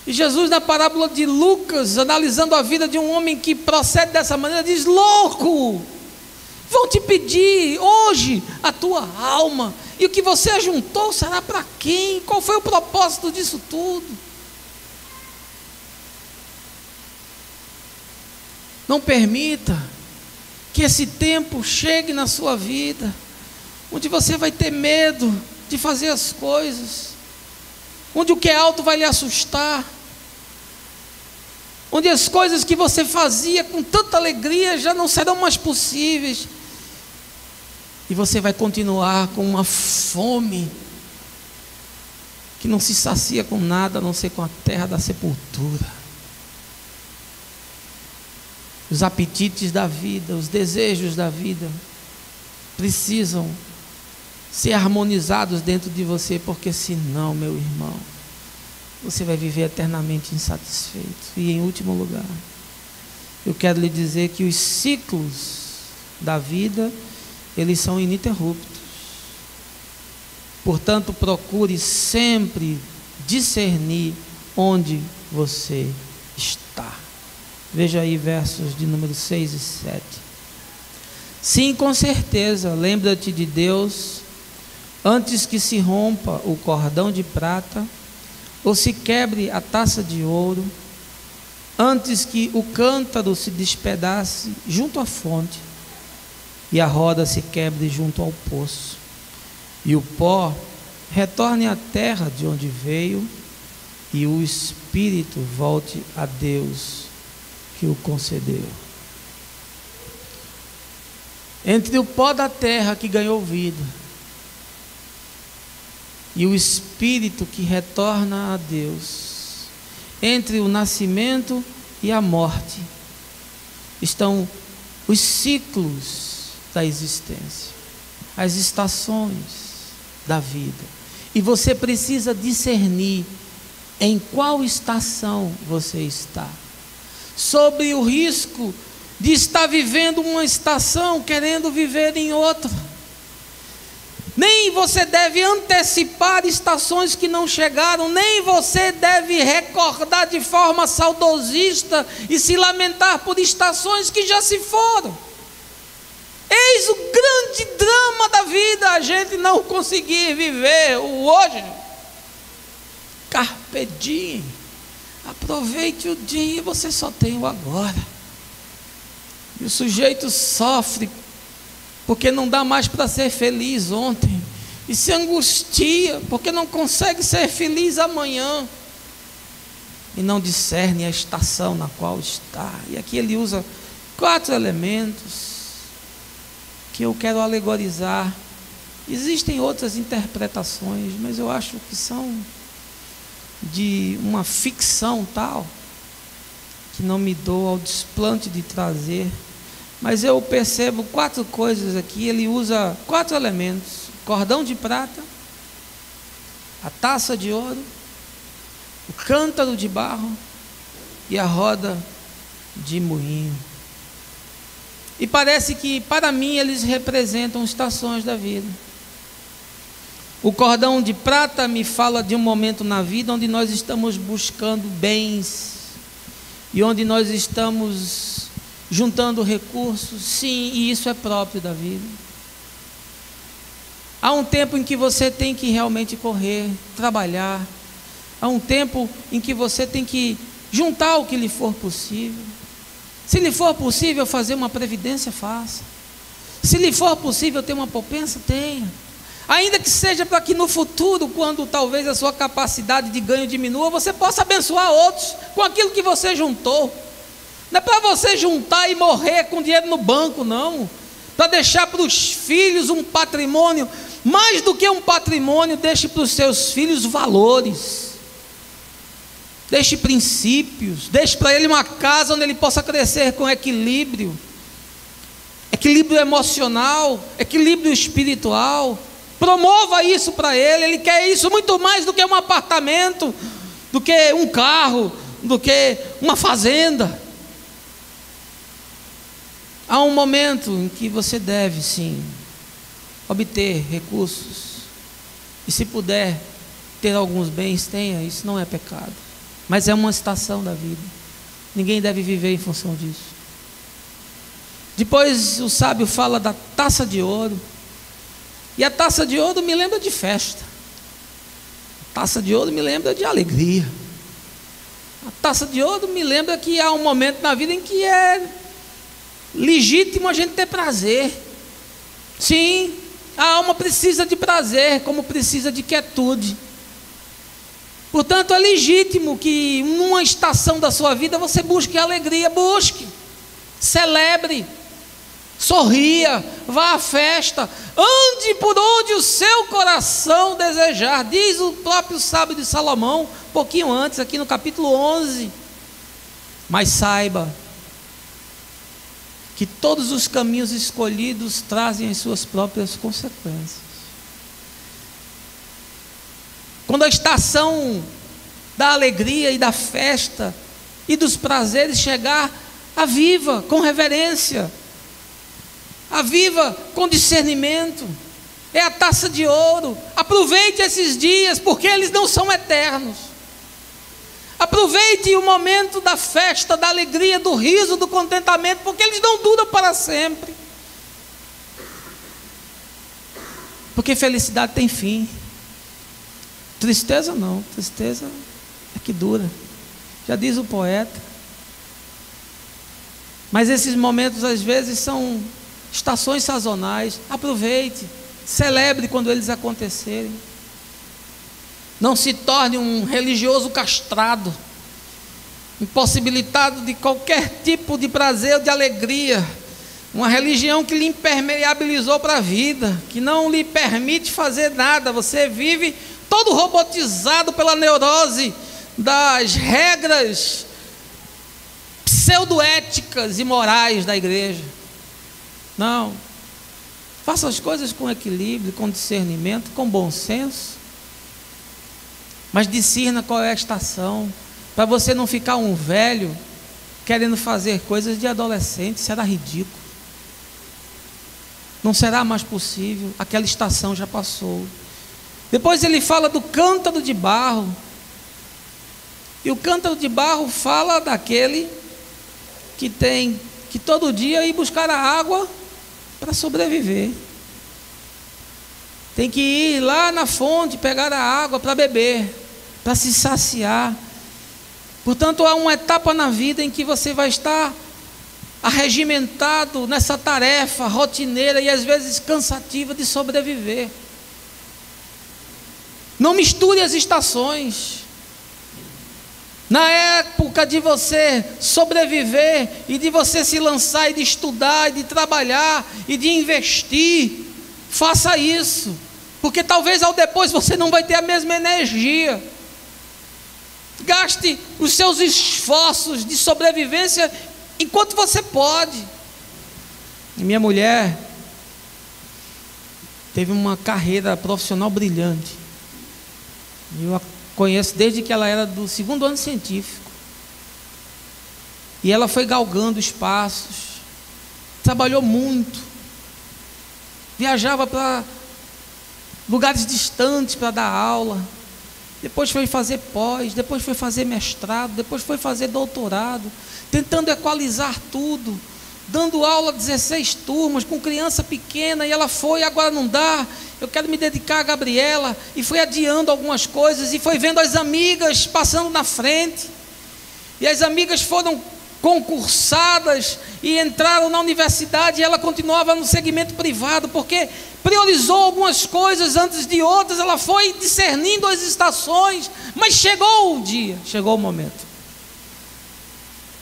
E Jesus, na parábola de Lucas, analisando a vida de um homem que procede dessa maneira, diz: louco, vão te pedir hoje a tua alma, e o que você ajuntou será para quem? Qual foi o propósito disso tudo? Não permita que esse tempo chegue na sua vida onde você vai ter medo de fazer as coisas, onde o que é alto vai lhe assustar, onde as coisas que você fazia com tanta alegria já não serão mais possíveis, e você vai continuar com uma fome que não se sacia com nada a não ser com a terra da sepultura. Os apetites da vida, os desejos da vida precisam ser harmonizados dentro de você, porque senão, meu irmão, você vai viver eternamente insatisfeito. E em último lugar, eu quero lhe dizer que os ciclos da vida, eles são ininterruptos. Portanto, procure sempre discernir onde você está. Veja aí versos de número 6 e 7. Sim, com certeza, lembra-te de Deus antes que se rompa o cordão de prata, ou se quebre a taça de ouro, antes que o cântaro se despedace junto à fonte, e a roda se quebre junto ao poço, e o pó retorne à terra de onde veio, e o espírito volte a Deus que o concedeu. Entre o pó da terra que ganhou vida e o espírito que retorna a Deus, entre o nascimento e a morte, estão os ciclos da existência, as estações da vida, e você precisa discernir em qual estação você está, sobre o risco de estar vivendo uma estação querendo viver em outra. Nem você deve antecipar estações que não chegaram, nem você deve recordar de forma saudosista e se lamentar por estações que já se foram. Eis o grande drama da vida, a gente não conseguir viver o hoje. Carpe diem, aproveite o dia, você só tem o agora. E o sujeito sofre porque não dá mais para ser feliz ontem, e se angustia porque não consegue ser feliz amanhã, e não discerne a estação na qual está. E aqui ele usa 4 elementos que eu quero alegorizar. Existem outras interpretações, mas eu acho que são de uma ficção tal, que não me dou ao desplante de trazer, mas eu percebo 4 coisas aqui. Ele usa 4 elementos: cordão de prata, a taça de ouro, o cântaro de barro e a roda de moinho. E parece que para mim eles representam estações da vida. O cordão de prata me fala de um momento na vida onde nós estamos buscando bens, e onde nós estamos juntando recursos. Sim, e isso é próprio da vida. Há um tempo em que você tem que realmente correr, trabalhar. Há um tempo em que você tem que juntar o que lhe for possível. Se lhe for possível fazer uma previdência, faça. Se lhe for possível ter uma poupança, tenha. Ainda que seja para que no futuro, quando talvez a sua capacidade de ganho diminua, você possa abençoar outros com aquilo que você juntou. Não é para você juntar e morrer com dinheiro no banco, não. Para deixar para os filhos um patrimônio. Mais do que um patrimônio, deixe para os seus filhos valores. Deixe princípios. Deixe para ele uma casa onde ele possa crescer com equilíbrio. Equilíbrio emocional, equilíbrio espiritual. Promova isso para ele. Ele quer isso muito mais do que um apartamento, do que um carro, do que uma fazenda. Há um momento em que você deve, sim, obter recursos. E se puder ter alguns bens, tenha. Isso não é pecado. Mas é uma estação da vida. Ninguém deve viver em função disso. Depois o sábio fala da taça de ouro. E a taça de ouro me lembra de festa. A taça de ouro me lembra de alegria. A taça de ouro me lembra que há um momento na vida em que é legítimo a gente ter prazer. Sim, a alma precisa de prazer, como precisa de quietude. Portanto, é legítimo que numa estação da sua vida você busque alegria, busque, celebre, sorria, vá à festa, ande por onde o seu coração desejar, diz o próprio sábio de Salomão, um pouquinho antes, aqui no capítulo 11. Mas saiba que todos os caminhos escolhidos trazem as suas próprias consequências. Quando a estação da alegria e da festa e dos prazeres chegar, aviva com reverência, aviva com discernimento. É a taça de ouro. Aproveite esses dias, porque eles não são eternos. Aproveite o momento da festa, da alegria, do riso, do contentamento, porque eles não duram para sempre. Porque felicidade tem fim. Tristeza não, tristeza é que dura. Já diz o poeta. Mas esses momentos às vezes são estações sazonais. Aproveite, celebre quando eles acontecerem. Não se torne um religioso castrado, impossibilitado de qualquer tipo de prazer ou de alegria. Uma religião que lhe impermeabilizou para a vida, que não lhe permite fazer nada. Você vive todo robotizado pela neurose das regras pseudoéticas e morais da igreja. Não. Faça as coisas com equilíbrio, com discernimento, com bom senso. Mas discirna qual é a estação, para você não ficar um velho querendo fazer coisas de adolescente. Será ridículo. Não será mais possível. Aquela estação já passou. Depois ele fala do cântaro de barro. E o cântaro de barro fala daquele que tem que todo dia ir buscar a água para sobreviver. Tem que ir lá na fonte pegar a água para beber, para se saciar. Portanto, há uma etapa na vida em que você vai estar arregimentado nessa tarefa rotineira e às vezes cansativa de sobreviver. Não misture as estações. Na época de você sobreviver e de você se lançar e de estudar e de trabalhar e de investir, faça isso, porque talvez ao depois você não vai ter a mesma energia. Gaste os seus esforços de sobrevivência enquanto você pode. E minha mulher teve uma carreira profissional brilhante. Eu a conheço desde que ela era do 2º ano científico. E ela foi galgando espaços, trabalhou muito, viajava para lugares distantes para dar aula, depois foi fazer pós, depois foi fazer mestrado, depois foi fazer doutorado, tentando equalizar tudo, dando aula a 16 turmas, com criança pequena, e ela foi, agora não dá, eu quero me dedicar a Gabriela, e foi adiando algumas coisas, e foi vendo as amigas passando na frente, e as amigas foram concursadas e entraram na universidade, e ela continuava no segmento privado, porque priorizou algumas coisas antes de outras. Ela foi discernindo as estações, mas chegou o dia, chegou o momento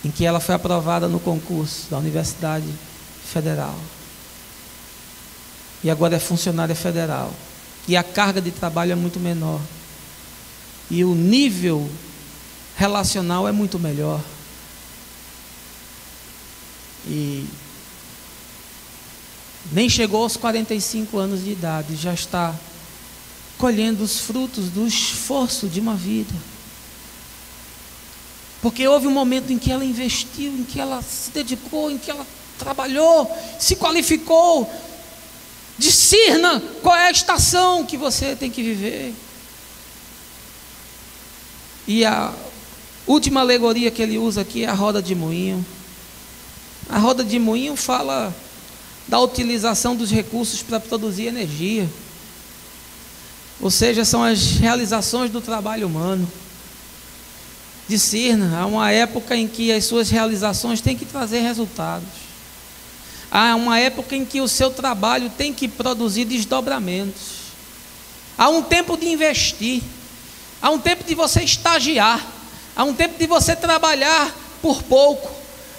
em que ela foi aprovada no concurso da Universidade Federal, e agora é funcionária federal, e a carga de trabalho é muito menor, e o nível relacional é muito melhor, e nem chegou aos 45 anos de idade, já está colhendo os frutos do esforço de uma vida, porque houve um momento em que ela investiu, em que ela se dedicou, em que ela trabalhou, se qualificou. Discirna qual é a estação que você tem que viver. E a última alegoria que ele usa aqui é a roda de moinho. A roda de moinho fala da utilização dos recursos para produzir energia, ou seja, são as realizações do trabalho humano. Discirna, há uma época em que as suas realizações têm que trazer resultados. Há uma época em que o seu trabalho tem que produzir desdobramentos. Há um tempo de investir. Há um tempo de você estagiar. Há um tempo de você trabalhar por pouco.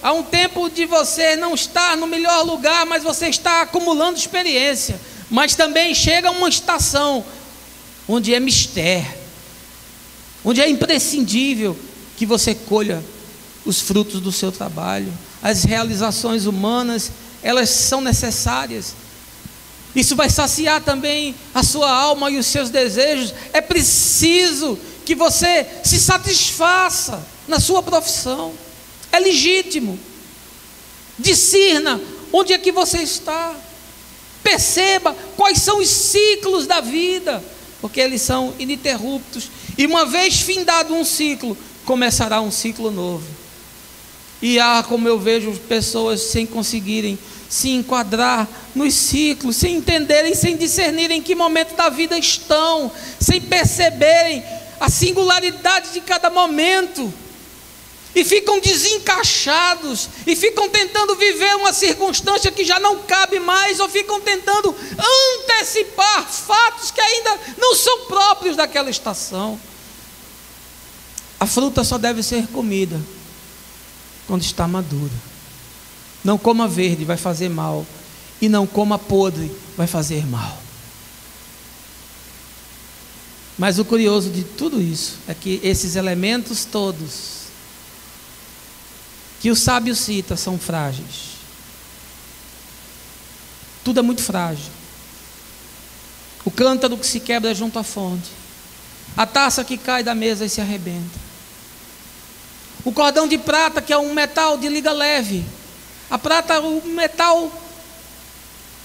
Há um tempo de você não estar no melhor lugar, mas você está acumulando experiência. Mas também chega uma estação onde é mistério, onde é imprescindível que você colha os frutos do seu trabalho. As realizações humanas, elas são necessárias. Isso vai saciar também a sua alma e os seus desejos. É preciso que você se satisfaça na sua profissão. É legítimo. Discirna onde é que você está. Perceba quais são os ciclos da vida, porque eles são ininterruptos. E uma vez findado um ciclo, começará um ciclo novo. E como eu vejo pessoas sem conseguirem se enquadrar nos ciclos, sem entenderem, sem discernirem em que momento da vida estão, sem perceberem a singularidade de cada momento, e ficam desencaixados, e ficam tentando viver uma circunstância que já não cabe mais, ou ficam tentando antecipar fatos que ainda não são próprios daquela estação. A fruta só deve ser comida quando está madura. Não coma verde, vai fazer mal. E não coma podre, vai fazer mal. Mas o curioso de tudo isso é que esses elementos todos que o sábio cita são frágeis. Tudo é muito frágil. O cântaro que se quebra junto à fonte, a taça que cai da mesa e se arrebenta, o cordão de prata, que é um metal de liga leve. A prata é o metal,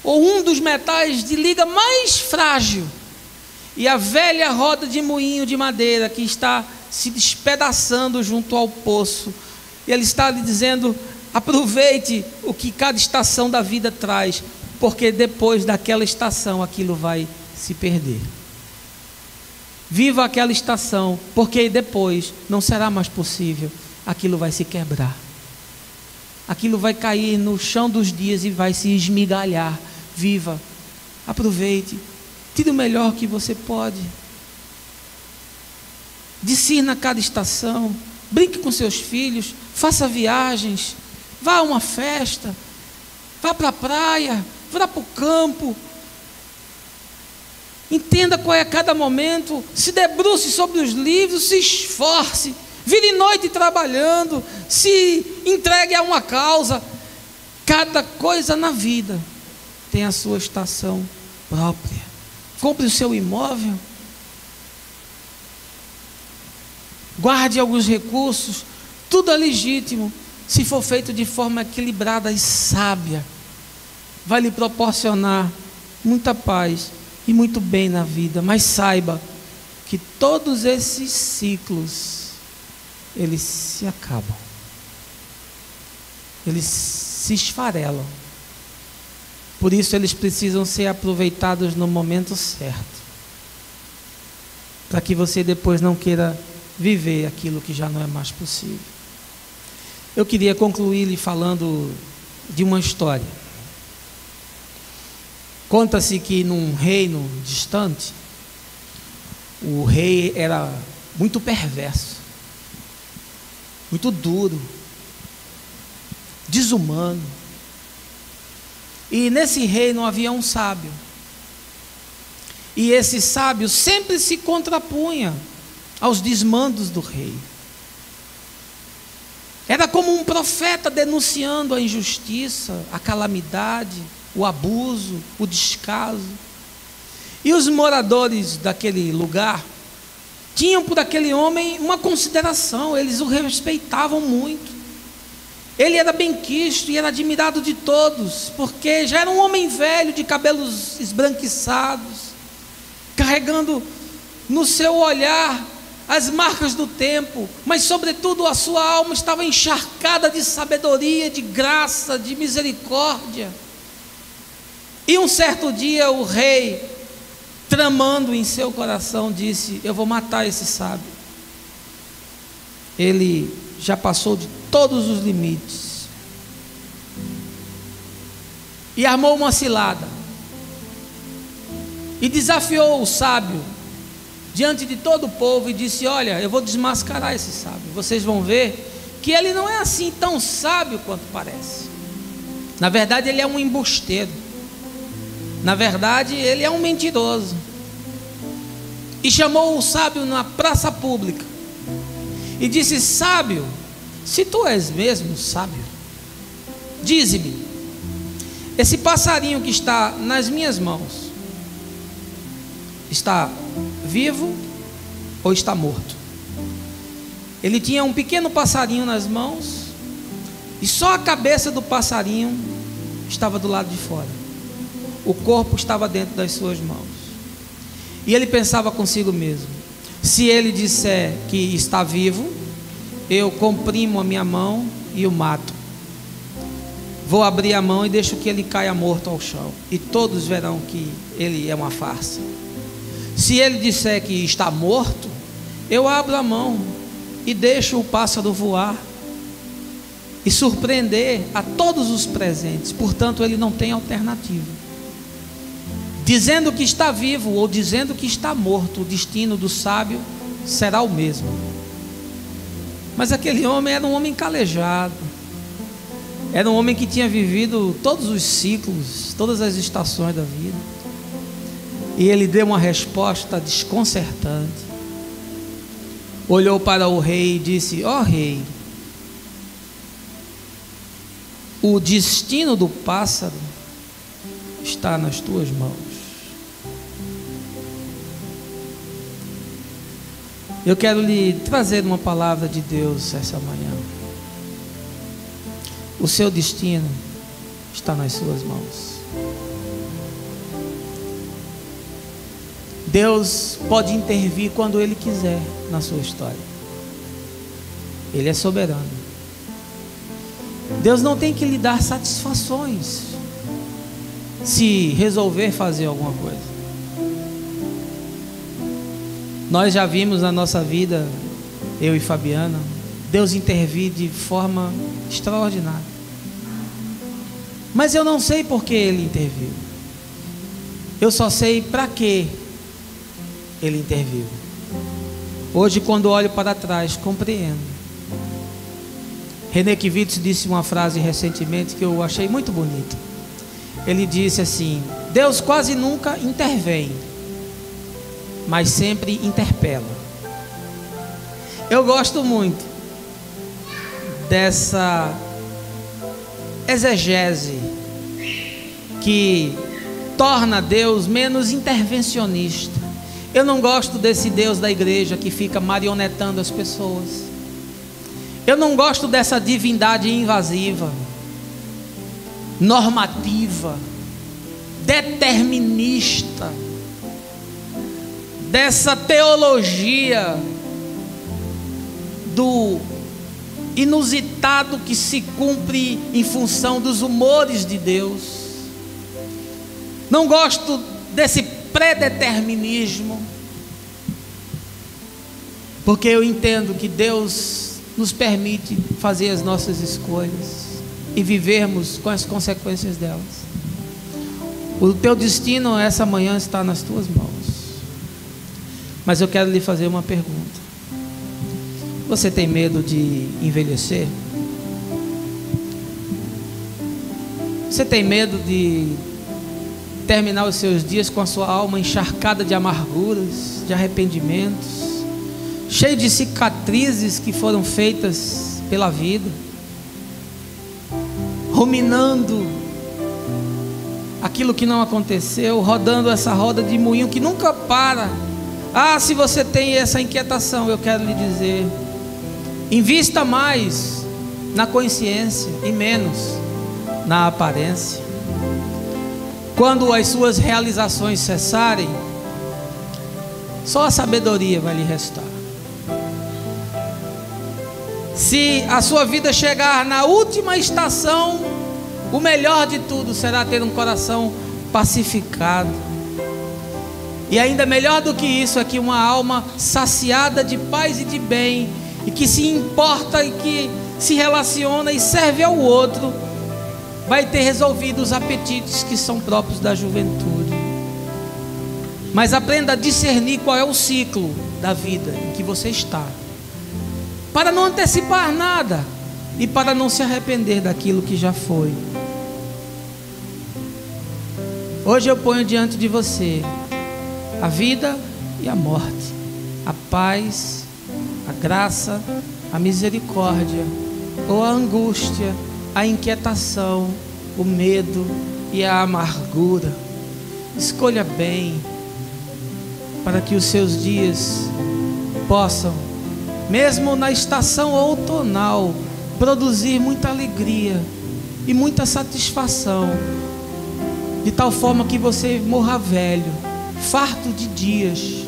ou um dos metais de liga mais frágil. E a velha roda de moinho de madeira que está se despedaçando junto ao poço. E ele está lhe dizendo: aproveite o que cada estação da vida traz, porque depois daquela estação aquilo vai se perder. Viva aquela estação, porque depois não será mais possível. Aquilo vai se quebrar. Aquilo vai cair no chão dos dias e vai se esmigalhar. Viva, aproveite, tire o melhor que você pode. Discirna cada estação, brinque com seus filhos, faça viagens, vá a uma festa, vá para a praia, vá para o campo. Entenda qual é cada momento, se debruce sobre os livros, se esforce, vire noite trabalhando, se entregue a uma causa. Cada coisa na vida tem a sua estação própria. Compre o seu imóvel, guarde alguns recursos, tudo é legítimo, se for feito de forma equilibrada e sábia, vai lhe proporcionar muita paz e muito bem na vida. Mas saiba que todos esses ciclos, eles se acabam, eles se esfarelam. Por isso eles precisam ser aproveitados no momento certo, para que você depois não queira viver aquilo que já não é mais possível. Eu queria concluir lhe falando de uma história. Conta-se que num reino distante, o rei era muito perverso, muito duro, desumano. E nesse reino havia um sábio. E esse sábio sempre se contrapunha aos desmandos do rei. Era como um profeta denunciando a injustiça, a calamidade, o abuso, o descaso. E os moradores daquele lugar tinham por aquele homem uma consideração, eles o respeitavam muito. Ele era benquisto e era admirado de todos, porque já era um homem velho, de cabelos esbranquiçados, carregando no seu olhar as marcas do tempo, mas sobretudo a sua alma estava encharcada de sabedoria, de graça, de misericórdia. E um certo dia o rei, tramando em seu coração, disse: eu vou matar esse sábio. Ele já passou de todos os limites. E armou uma cilada. E desafiou o sábio diante de todo o povo e disse: olha, eu vou desmascarar esse sábio. Vocês vão ver que ele não é assim tão sábio quanto parece. Na verdade, ele é um embusteiro. Na verdade, ele é um mentiroso. E chamou o sábio na praça pública e disse: sábio, se tu és mesmo sábio, dize-me, esse passarinho que está nas minhas mãos está vivo ou está morto? Ele tinha um pequeno passarinho nas mãos e só a cabeça do passarinho estava do lado de fora. O corpo estava dentro das suas mãos. E ele pensava consigo mesmo: se ele disser que está vivo, eu comprimo a minha mão e o mato. Vou abrir a mão e deixo que ele caia morto ao chão, e todos verão que ele é uma farsa. Se ele disser que está morto, eu abro a mão e deixo o pássaro voar e surpreender a todos os presentes. Portanto, ele não tem alternativa. Dizendo que está vivo ou dizendo que está morto, o destino do sábio será o mesmo. Mas aquele homem era um homem calejado, era um homem que tinha vivido todos os ciclos, todas as estações da vida. E ele deu uma resposta desconcertante. Olhou para o rei e disse: ó rei, o destino do pássaro está nas tuas mãos. Eu quero lhe trazer uma palavra de Deus essa manhã. O seu destino está nas suas mãos. Deus pode intervir quando Ele quiser na sua história. Ele é soberano. Deus não tem que lhe dar satisfações se resolver fazer alguma coisa. Nós já vimos na nossa vida, eu e Fabiana, Deus intervir de forma extraordinária. Mas eu não sei por que Ele interviu. Eu só sei para que Ele interviu. Hoje, quando olho para trás, compreendo. René Kivitz disse uma frase recentemente que eu achei muito bonita. Ele disse assim: Deus quase nunca intervém, mas sempre interpela. Eu gosto muito dessa exegese que torna Deus menos intervencionista. Eu não gosto desse Deus da igreja que fica marionetando as pessoas. Eu não gosto dessa divindade invasiva, normativa, determinista, dessa teologia do inusitado que se cumpre em função dos humores de Deus. Não gosto desse predeterminismo, porque eu entendo que Deus nos permite fazer as nossas escolhas e vivermos com as consequências delas. O teu destino essa manhã está nas tuas mãos. Mas eu quero lhe fazer uma pergunta. Você tem medo de envelhecer? Você tem medo de terminar os seus dias com a sua alma encharcada de amarguras, de arrependimentos, cheio de cicatrizes que foram feitas pela vida, ruminando aquilo que não aconteceu, rodando essa roda de moinho que nunca para? Ah, se você tem essa inquietação, eu quero lhe dizer: invista mais na consciência e menos na aparência. Quando as suas realizações cessarem, só a sabedoria vai lhe restar. Se a sua vida chegar na última estação, o melhor de tudo será ter um coração pacificado. E ainda melhor do que isso é que uma alma saciada de paz e de bem, e que se importa e que se relaciona e serve ao outro, vai ter resolvido os apetites que são próprios da juventude. Mas aprenda a discernir qual é o ciclo da vida em que você está, para não antecipar nada e para não se arrepender daquilo que já foi. Hoje eu ponho diante de você a vida e a morte, a paz, a graça, a misericórdia, ou a angústia, a inquietação, o medo e a amargura. Escolha bem, para que os seus dias possam, mesmo na estação outonal, produzir muita alegria e muita satisfação, de tal forma que você morra velho, farto de dias,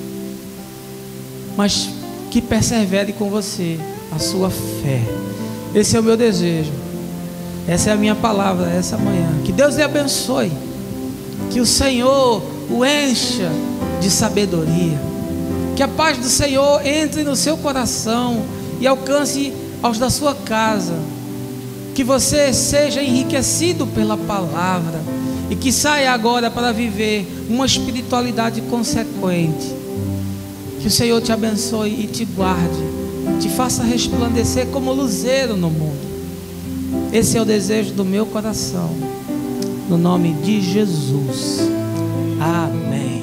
mas que persevere com você a sua fé. Esse é o meu desejo, essa é a minha palavra essa manhã. Que Deus lhe abençoe, que o Senhor o encha de sabedoria, que a paz do Senhor entre no seu coração e alcance aos da sua casa, que você seja enriquecido pela palavra e que saia agora para viver uma espiritualidade consequente. Que o Senhor te abençoe e te guarde, te faça resplandecer como luzeiro no mundo. Esse é o desejo do meu coração, no nome de Jesus. Amém.